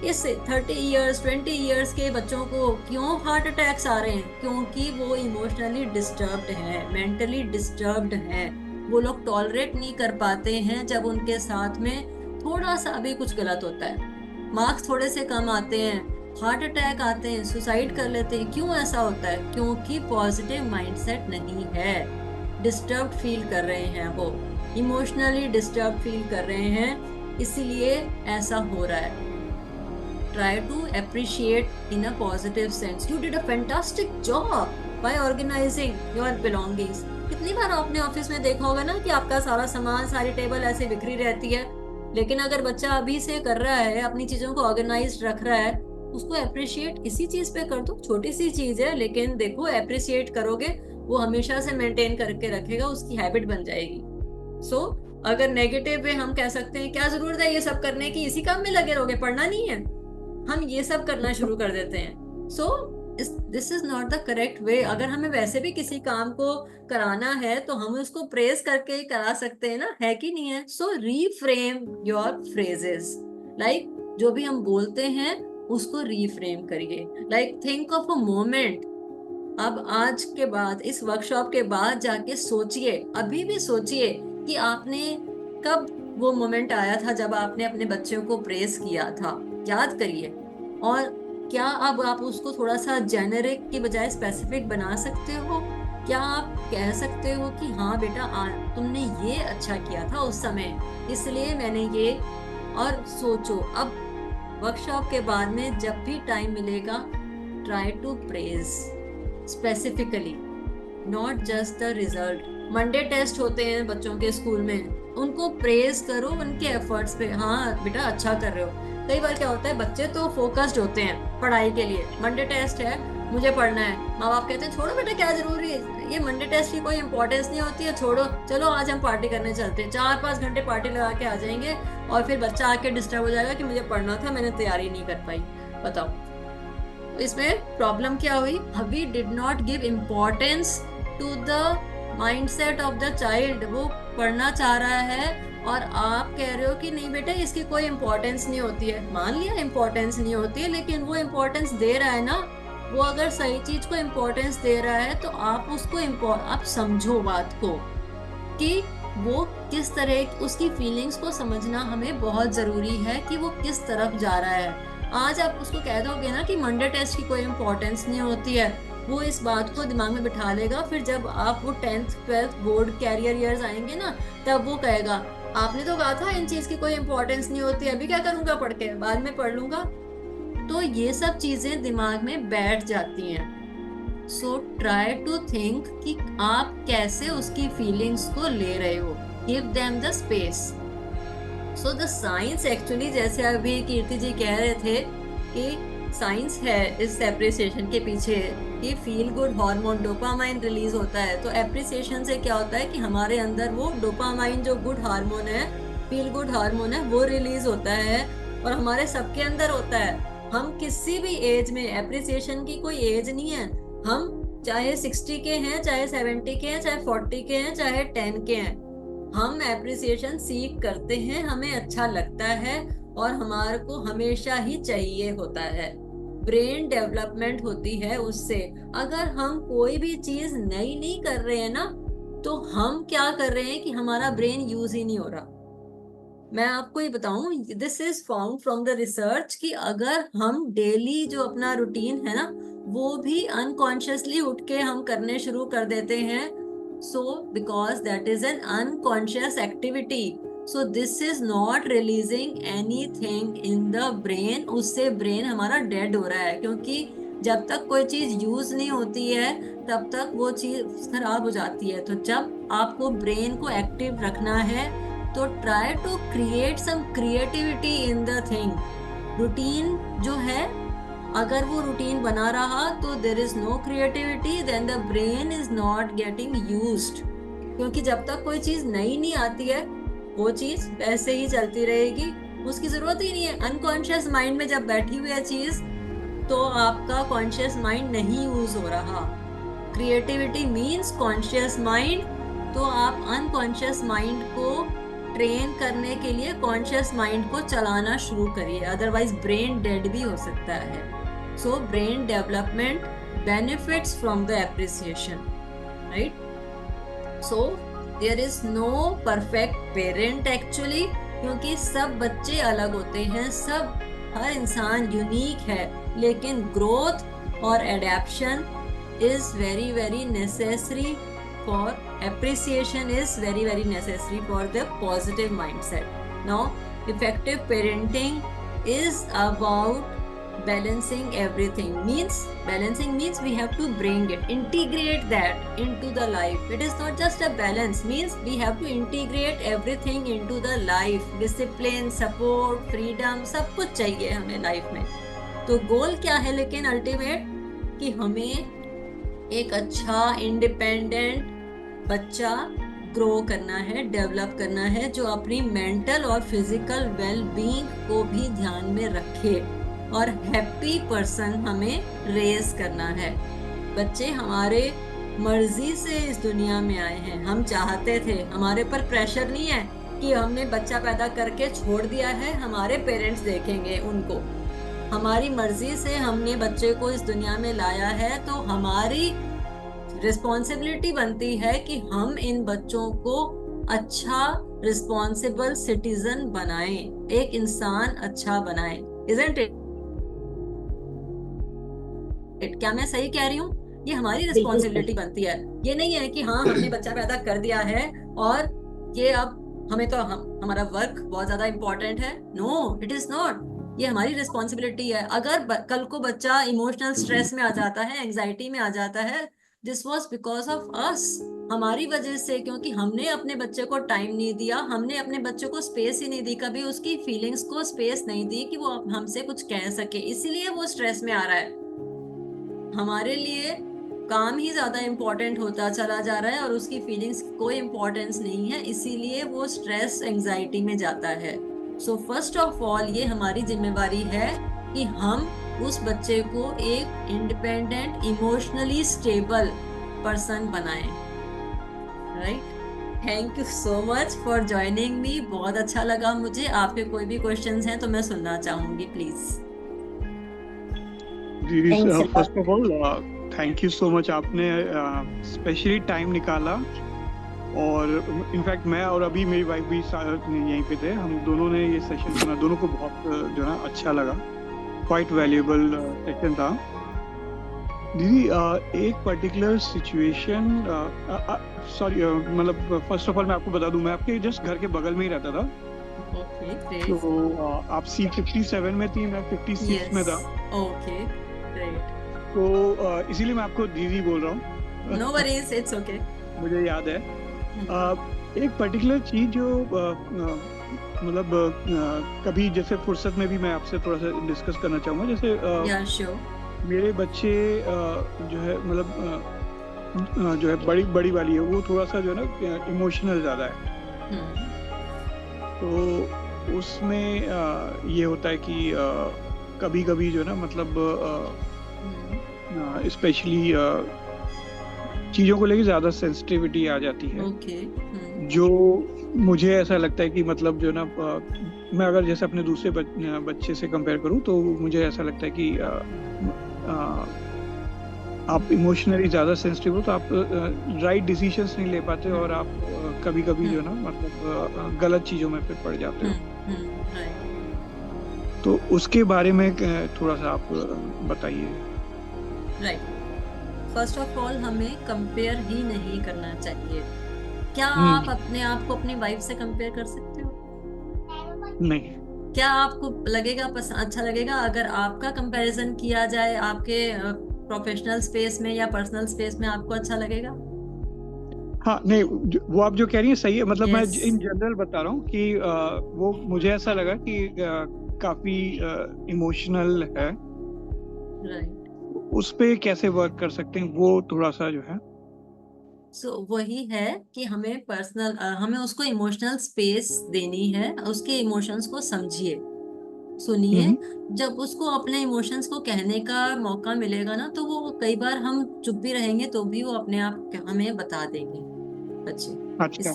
इस 30 इयर्स 20 इयर्स के बच्चों को क्यों हार्ट अटैक्स आ रहे हैं? क्योंकि वो इमोशनली डिस्टर्ब्ड है, मेंटली डिस्टर्ब्ड है। वो लोग टॉलरेट नहीं कर पाते हैं जब उनके साथ में थोड़ा सा भी कुछ गलत होता है। मार्क्स थोड़े से कम आते हैं, हार्ट अटैक आते हैं, सुसाइड कर लेते हैं। क्यों ऐसा होता है? क्योंकि पॉजिटिव माइंडसेट नहीं है, डिस्टर्ब फील कर रहे हैं, वो इमोशनली डिस्टर्ब फील कर रहे हैं, इसीलिए ऐसा हो रहा है। Try to appreciate in a positive sense. You did a fantastic job by organizing your belongings. कितनी बार आपने ऑफिस में देखा होगा ना कि आपका सारा सामान, सारी टेबल ऐसे बिखरी रहती है, लेकिन अगर बच्चा अभी से कर रहा है, अपनी चीजों को ऑर्गेनाइज रख रहा है, उसको अप्रिशिएट इसी चीज पे कर दो। छोटी सी चीज है, लेकिन देखो अप्रिशिएट करोगे, वो हमेशा से मेंटेन करके रखेगा, उसकी हैबिट बन जाएगी। सो अगर नेगेटिव वे हम कह सकते हैं, क्या जरूरत है ये सब करने की, इसी काम में लगे रहोगे, पढ़ना नहीं है, हम ये सब करना शुरू कर देते हैं। So this is not the correct way. अगर हमें वैसे भी किसी काम को कराना है तो हम उसको प्रेज करके ही करा सकते हैं ना, है कि नहीं है? सो रीफ्रेम योर फ्रेजेस, लाइक जो भी हम बोलते हैं उसको रीफ्रेम करिए। Like think of a moment. अब आज के बाद, इस वर्कशॉप के बाद जाके सोचिए, अभी भी सोचिए कि आपने कब वो मोमेंट आया था जब आपने अपने बच्चों को प्रेज किया था। याद करिए। और क्या अब आप उसको थोड़ा सा जेनेरिक की बजाय स्पेसिफिक बना सकते हो? क्या आप कह सकते हो कि हाँ बेटा तुमने ये अच्छा किया था उस समय, इसलिए मैंने ये। और सोचो, अब वर्कशॉप के बाद में जब भी टाइम मिलेगा, try to praise specifically, not just the result. Monday test होते हैं बच्चों के स्कूल में, उनको प्रेज करो उनके एफर्ट्स पे, हाँ बेटा अच्छा कर रहे हो। कई बार क्या होता है, बच्चे तो फोकस्ड होते हैं पढ़ाई के लिए, मंडे टेस्ट है, मुझे पढ़ना है, माँ बाप कहते हैं छोड़ो बेटा क्या जरूरी है, ये मंडे टेस्ट की कोई इंपॉर्टेंस नहीं होती है, छोड़ो, चलो आज हम पार्टी करने चलते हैं। 4-5 घंटे पार्टी लगा के आ जाएंगे और फिर बच्चा आके डिस्टर्ब हो जाएगा कि मुझे पढ़ना था, मैंने तैयारी नहीं कर पाई। बताओ इसमें प्रॉब्लम क्या हुई? We did not give importance to the mindset of the child. वो पढ़ना चाह रहा है और आप कह रहे हो कि नहीं बेटा इसकी कोई इम्पोर्टेंस नहीं होती है। मान लिया इम्पोर्टेंस नहीं होती है, लेकिन वो इम्पोर्टेंस दे रहा है ना। वो अगर सही चीज को इम्पोर्टेंस दे रहा है तो आप उसको आप समझो बात को कि वो किस तरह, उसकी फीलिंग्स को समझना हमें बहुत जरूरी है कि वो किस तरफ जा रहा है। आज आप उसको कह दोगे ना कि मंडे टेस्ट की कोई इम्पोर्टेंस नहीं होती है, वो इस बात को दिमाग में बिठा लेगा। फिर जब आप वो 10th 12th board career years आएंगे ना, तब वो कहेगा आपने तो कहा था इन चीज की कोई इम्पोर्टेंस नहीं होती, अभी क्या करूंगा पढ़ के, बाद में पढ़ लूंगा। तो ये सब चीजें दिमाग में बैठ जाती हैं। सो ट्राई टू थिंक कि आप कैसे उसकी फीलिंग्स को ले रहे हो। Give them the space. So the science actually, जैसे अभी कीर्ति जी कह रहे थे कि साइंस है इस एप्रिसिएशन के पीछे कि feel good hormone dopamine release होता है। तो एप्रिसिएशन से क्या होता है कि हमारे अंदर वो डोपामाइन जो गुड हार्मोन है, फील गुड हार्मोन है, वो रिलीज होता है और हमारे सबके अंदर होता है। हम किसी भी एज में, एप्रिसिएशन की कोई एज नहीं है, हम चाहे 60 के हैं, चाहे 70 के हैं, चाहे 40 के हैं, चाहे 10 के हैं, हम एप्रिसिएशन सीख करते हैं, हमें अच्छा लगता है और हमारे को हमेशा ही चाहिए होता है। ब्रेन डेवलपमेंट होती है उससे। अगर हम कोई भी चीज नई नहीं कर रहे हैं ना, तो हम क्या कर रहे हैं कि हमारा ब्रेन यूज ही नहीं हो रहा। मैं आपको ये बताऊं, this is found from the research कि अगर हम डेली जो अपना रूटीन है ना, वो भी अनकॉन्शियसली उठ के हम करने शुरू कर देते हैं, so because that is an unconscious activity, so this is not releasing anything in the brain. उससे ब्रेन हमारा डेड हो रहा है, क्योंकि जब तक कोई चीज यूज नहीं होती है तब तक वो चीज खराब हो जाती है। तो जब आपको ब्रेन को एक्टिव रखना है तो try to create some creativity in the thing. Routine जो है, अगर वो रूटीन बना रहा तो there is no creativity, then the brain is not getting used. क्योंकि जब तक कोई चीज नई नहीं आती है, वो चीज वैसे ही चलती रहेगी, उसकी जरूरत ही नहीं है। अनकॉन्शियस माइंड में जब बैठी हुई है चीज, तो आपका कॉन्शियस माइंड नहीं यूज हो रहा। Creativity means conscious mind. तो आप अनकॉन्शियस माइंड को ट्रेन करने के लिए कॉन्शियस माइंड को चलाना शुरू करिए, अदरवाइज ब्रेन डेड भी हो सकता है। So brain development benefits from the appreciation, right? So there is no perfect parent actually, क्योंकि सब बच्चे अलग होते हैं, हर इंसान यूनिक है, लेकिन ग्रोथ और adaptation is very very necessary for appreciation is very very necessary for the positive mindset. Now effective parenting is about balancing everything. Balancing means we have to bring it, integrate that into the life. It is not just a balance, means we have to integrate everything into the life. Discipline, support, freedom, सब कुछ चाहिए हमें life में। तो गोल क्या है लेकिन ultimate, कि हमें एक अच्छा इंडिपेंडेंट बच्चा ग्रो करना है, डेवलप करना है, जो अपनी मेंटल और फिजिकल वेल बीइंग को भी ध्यान में रखे, और हैप्पी पर्सन हमें रेज करना है। बच्चे हमारे मर्जी से इस दुनिया में आए हैं, हम चाहते थे, हमारे पर प्रेशर नहीं है कि हमने बच्चा पैदा करके छोड़ दिया है, हमारे पेरेंट्स देखेंगे उनको। हमारी मर्जी से हमने बच्चे को इस दुनिया में लाया है, तो हमारी रिस्पॉन्सिबिलिटी बनती है कि हम इन बच्चों को अच्छा रिस्पॉन्सिबल सिटीजन बनाएं, एक इंसान अच्छा बनाएं। Isn't it? क्या मैं सही कह रही हूँ? ये हमारी रिस्पॉन्सिबिलिटी बनती है। ये नहीं है कि हाँ हमने बच्चा पैदा कर दिया है और ये अब हमें तो हमारा वर्क बहुत ज्यादा इम्पोर्टेंट है। No, it is not. ये हमारी रिस्पॉन्सिबिलिटी है। अगर कल को बच्चा इमोशनल स्ट्रेस में आ जाता है, एंजाइटी में आ जाता है, this was because of us, हमारी वजह से, क्योंकि हमने अपने बच्चे को टाइम नहीं दिया, हमने अपने बच्चे को स्पेस ही नहीं दी, कभी उसकी फीलिंग्स को स्पेस नहीं दी कि वो हमसे कुछ कह सके, इसीलिए वो स्ट्रेस में आ रहा है। हमारे लिए काम ही ज्यादा इम्पोर्टेंट होता चला जा रहा है और उसकी फीलिंग्स कोई इम्पोर्टेंस नहीं है, इसीलिए वो स्ट्रेस एंजाइटी में जाता है। सो फर्स्ट ऑफ ऑल ये हमारी जिम्मेवारी है कि हम उस बच्चे को एक इंडिपेंडेंट, इमोशनली स्टेबल पर्सन बनाएं, right? Thank you so much for joining me. बहुत अच्छा लगा मुझे। आपके कोई भी क्वेश्चंस हैं तो मैं सुनना चाहूंगी, प्लीज। जी, first of all thank you so much, आपने स्पेशली टाइम निकाला, और इनफैक्ट मैं और अभी मेरी वाइफ भी यहीं पे थे, हम दोनों ने ये सेशन सुना, दोनों को बहुत जो है अच्छा लगा, क्वाइट वैल्यूएबल सेशन था। दीदी एक पर्टिकुलर सिचुएशन, सॉरी मतलब फर्स्ट ऑफ ऑल मैं आपको बता दूं, मैं आपके जस्ट घर के बगल में ही रहता था। ओके, तो आप C57 में थी, मैं 56 में था। Okay, great. तो इसीलिए मैं आपको दीदी बोल रहा हूँ। No worries, it's okay. मुझे याद है एक पर्टिकुलर चीज जो मतलब कभी जैसे फुर्सत में भी मैं आपसे थोड़ा सा डिस्कस करना चाहूँगा। जैसे मेरे बच्चे जो है मतलब जो है बड़ी वाली है, वो थोड़ा सा जो है ना इमोशनल ज़्यादा है। तो उसमें ये होता है कि कभी कभी जो है ना मतलब स्पेशली चीज़ों को लेके ज़्यादा सेंसिटिविटी आ जाती है। जो मुझे ऐसा लगता है कि मतलब जो ना मैं अगर जैसे अपने दूसरे बच्चे से कंपेयर करूं तो मुझे ऐसा लगता है कि आप इमोशनली ज़्यादा सेंसिटिव हो तो आप राइट डिसीजंस नहीं ले पाते और आप कभी कभी जो ना मतलब गलत चीज़ों में फिर पड़ जाते हो। तो उसके बारे में थोड़ा सा आप बताइए। राइट, फर्स्ट ऑफ ऑल हमें कंपेयर ही नहीं करना चाहिए। क्या आप अपने आप को अपनी वाइफ से कंपेयर कर सकते हो? नहीं। क्या आपको लगेगा अच्छा लगेगा अगर आपका कंपैरिजन किया जाए आपके प्रोफेशनल स्पेस में या पर्सनल स्पेस में? आपको अच्छा लगेगा? हाँ, नहीं, वो आप जो कह रही है सही है। मतलब मैं इन जनरल बता रहा हूँ कि वो मुझे ऐसा लगा कि काफी इमोशनल है। राइट, उस पे कैसे वर्क कर सकते हैं वो थोड़ा सा जो है। वही है कि हमें हमें उसको इमोशनल स्पेस देनी है, उसके इमोशंस को समझिए, सुनिए। जब उसको अपने इमोशंस को कहने का मौका मिलेगा ना, तो वो कई बार हम चुप भी रहेंगे तो भी वो अपने आप हमें बता देंगे, बच्चे। अच्छा।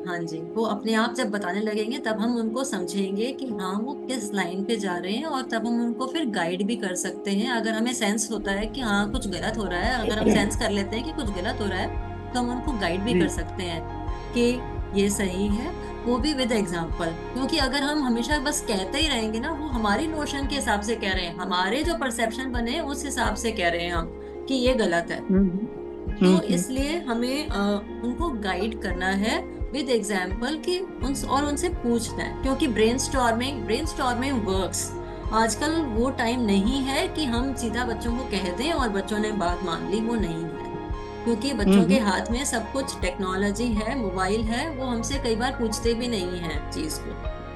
हाँ जी, वो अपने आप जब बताने लगेंगे तब हम उनको समझेंगे कि हाँ वो किस लाइन पे जा रहे हैं, और तब हम उनको फिर गाइड भी कर सकते हैं। अगर हमें सेंस होता है कि हाँ कुछ गलत हो रहा है, अगर हम सेंस कर लेते हैं कि कुछ गलत हो रहा है, तो हम उनको गाइड भी कर सकते हैं कि ये सही है, वो भी विद एग्जाम्पल। क्योंकि अगर हम हमेशा बस कहते ही रहेंगे ना, वो हमारी नोशन के हिसाब से कह रहे हैं, हमारे जो परसेप्शन बने उस हिसाब से कह रहे हैं हम कि ये गलत है। तो इसलिए हमें उनको गाइड करना है विद एग्जाम्पल कि उनसे पूछना है, क्योंकि ब्रेनस्टॉर्मिंग वर्क्स। आजकल वो टाइम नहीं है कि हम सीधा बच्चों को कह दें और बच्चों ने बात मान ली, वो नहीं है। क्योंकि बच्चों के हाथ में सब कुछ टेक्नोलॉजी है, मोबाइल है, वो हमसे कई बार पूछते भी नहीं है चीज को।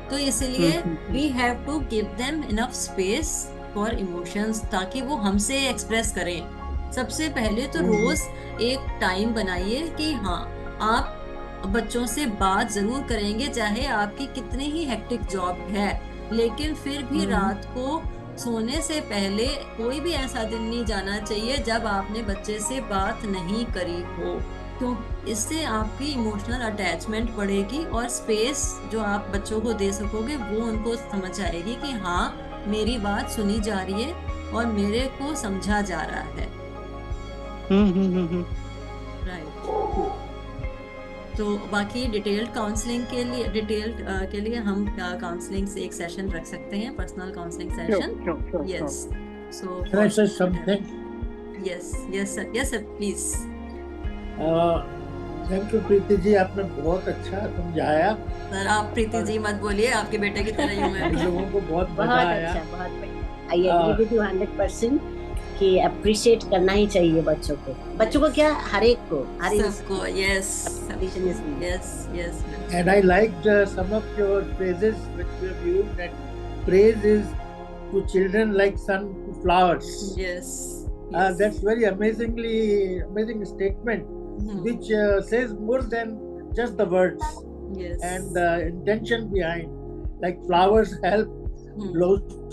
तो इसलिए we have to give them enough space for emotions, ताकि वो हमसे एक्सप्रेस करें। सबसे पहले तो रोज एक टाइम बनाइए कि हाँ आप बच्चों से बात जरूर करेंगे, चाहे आपकी कितनी ही हेक्टिक जॉब है, लेकिन फिर भी रात को सोने से पहले कोई भी ऐसा दिन नहीं जाना चाहिए जब आपने बच्चे से बात नहीं करी हो। तो इससे आपकी इमोशनल अटैचमेंट बढ़ेगी, और स्पेस जो आप बच्चों को दे सकोगे वो उनको समझ आएगी कि हाँ मेरी बात सुनी जा रही है और मेरे को समझा जा रहा है। राइट। तो बाकी डिटेल्ड काउंसलिंग के लिए हम काउंसलिंग से एक सेशन रख सकते हैं, personal counselling session. Yes, so Can I say something? yes sir, please. Thank you Preeti ji, आपने बहुत अच्छा समझाया। सर आप प्रीति जी मत बोलिए, आपके बेटे की तरह ही हूँ मैं। लोगों को बहुत मजा आया। बहुत बढ़िया। आई एग्री विद यू 100% कि अप्रिशिएट करना ही चाहिए बच्चों को क्या, हर एक को, हर सबको। Yes yes. And I liked some of your phrases which you have used, that praise is to children like sun to flowers. Yes. That's very amazing statement, which says more than just the words. Yes. And the intention behind, like flowers help blossom,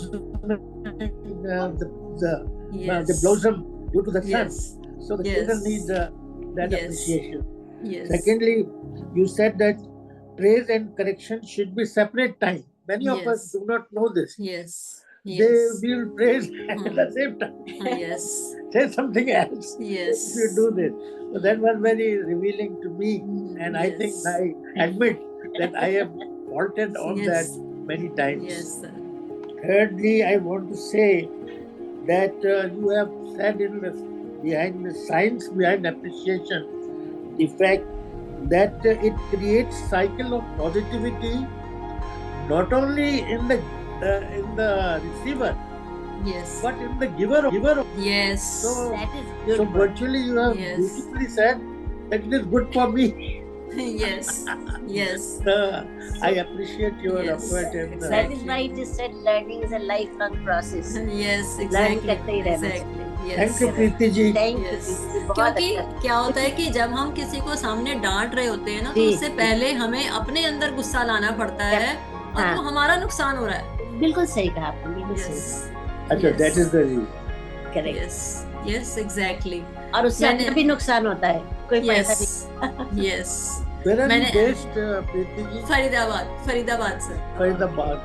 the blossom due to the sun. So the children need that appreciation. Yes. Secondly, you said that praise and correction should be separate time. Many of us do not know this. Yes. They will praise at the same time. Yes. Say something else. Yes. If you do this. So that was very revealing to me. And I think I admit that I have faulted on that many times. Yes, sir. Thirdly, I want to say that you have said behind the science behind appreciation, the fact that it creates cycle of positivity, not only in the receiver, but in the giver. Yes. So that is so virtually you have beautifully said that it is good for me. Yes. I appreciate your effort. And that is why it is said learning is a lifelong process. Yes, Learn exactly. करते ही रहना चाहिए। Thank you Preeti ji. Thank you Yes. Preeti ji, बहुत क्योंकि अच्छा। क्या होता है कि जब हम किसी को सामने डांट रहे होते हैं ना, तो उससे पहले हमें अपने अंदर गुस्सा लाना पड़ता है, और वो हमारा नुकसान हो रहा है। बिल्कुल सही कहा आपने, बिल्कुल सही। अच्छा, that is the reason. Correct. Yes, exactly. और उससे हमें भी नुकसान होता है, कोई फायदा नहीं। Yes. Where are you मैंने based, Preeti ji? Faridabad sir. Faridabad.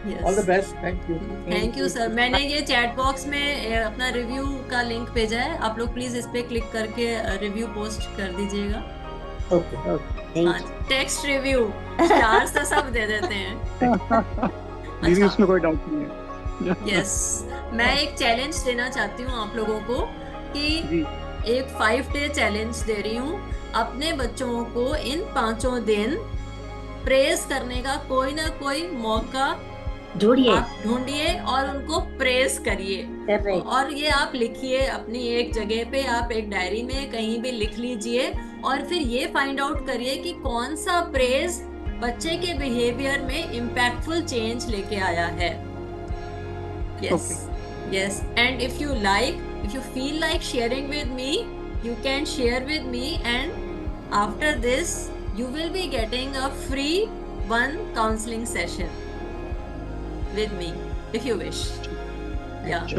Yes. All the best. Thank you. Thank you sir. मैंने ये चैट बॉक्स में अपना रिव्यू का लिंक भेजा है, आप लोग प्लीज इस पे क्लिक करके रिव्यू पोस्ट कर दीजिएगा। Okay. टेक्स्ट रिव्यू स्टार्स तो सब दे देते हैं। दीदी उसमें कोई डाउट नहीं है। यस, मैं एक चैलेंज देना चाहती हूँ आप लोगों को कि एक 5 डे चैलेंज दे रही हूँ। अपने बच्चों को इन 5 दिन प्रेज करने का कोई ना कोई मौका ढूंढिए और उनको प्रेज करिए। और ये आप लिखिए अपनी एक जगह पे, आप एक डायरी में कहीं भी लिख लीजिए, और फिर ये फाइंड आउट करिए कि कौन सा प्रेज बच्चे के बिहेवियर में इम्पैक्टफुल चेंज लेके आया है। Yes, and if you feel like sharing with me, you can share with me, and after this you will be getting a free 1 counseling session with me if you wish. Yeah,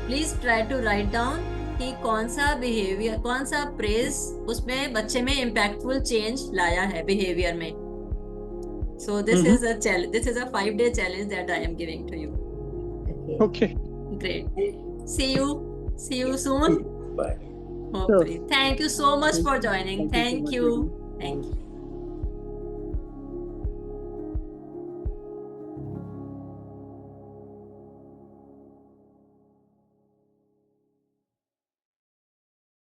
please try to write down कि कौन सा behaviour, कौन सा praise उसमें बच्चे में impactful change लाया है बिहेवियर में. So this is a challenge. This is a 5-day challenge that I am giving to you. Okay. Great. See you soon. Bye. Hopefully. Thank you so much for joining. Thank you. Thank you.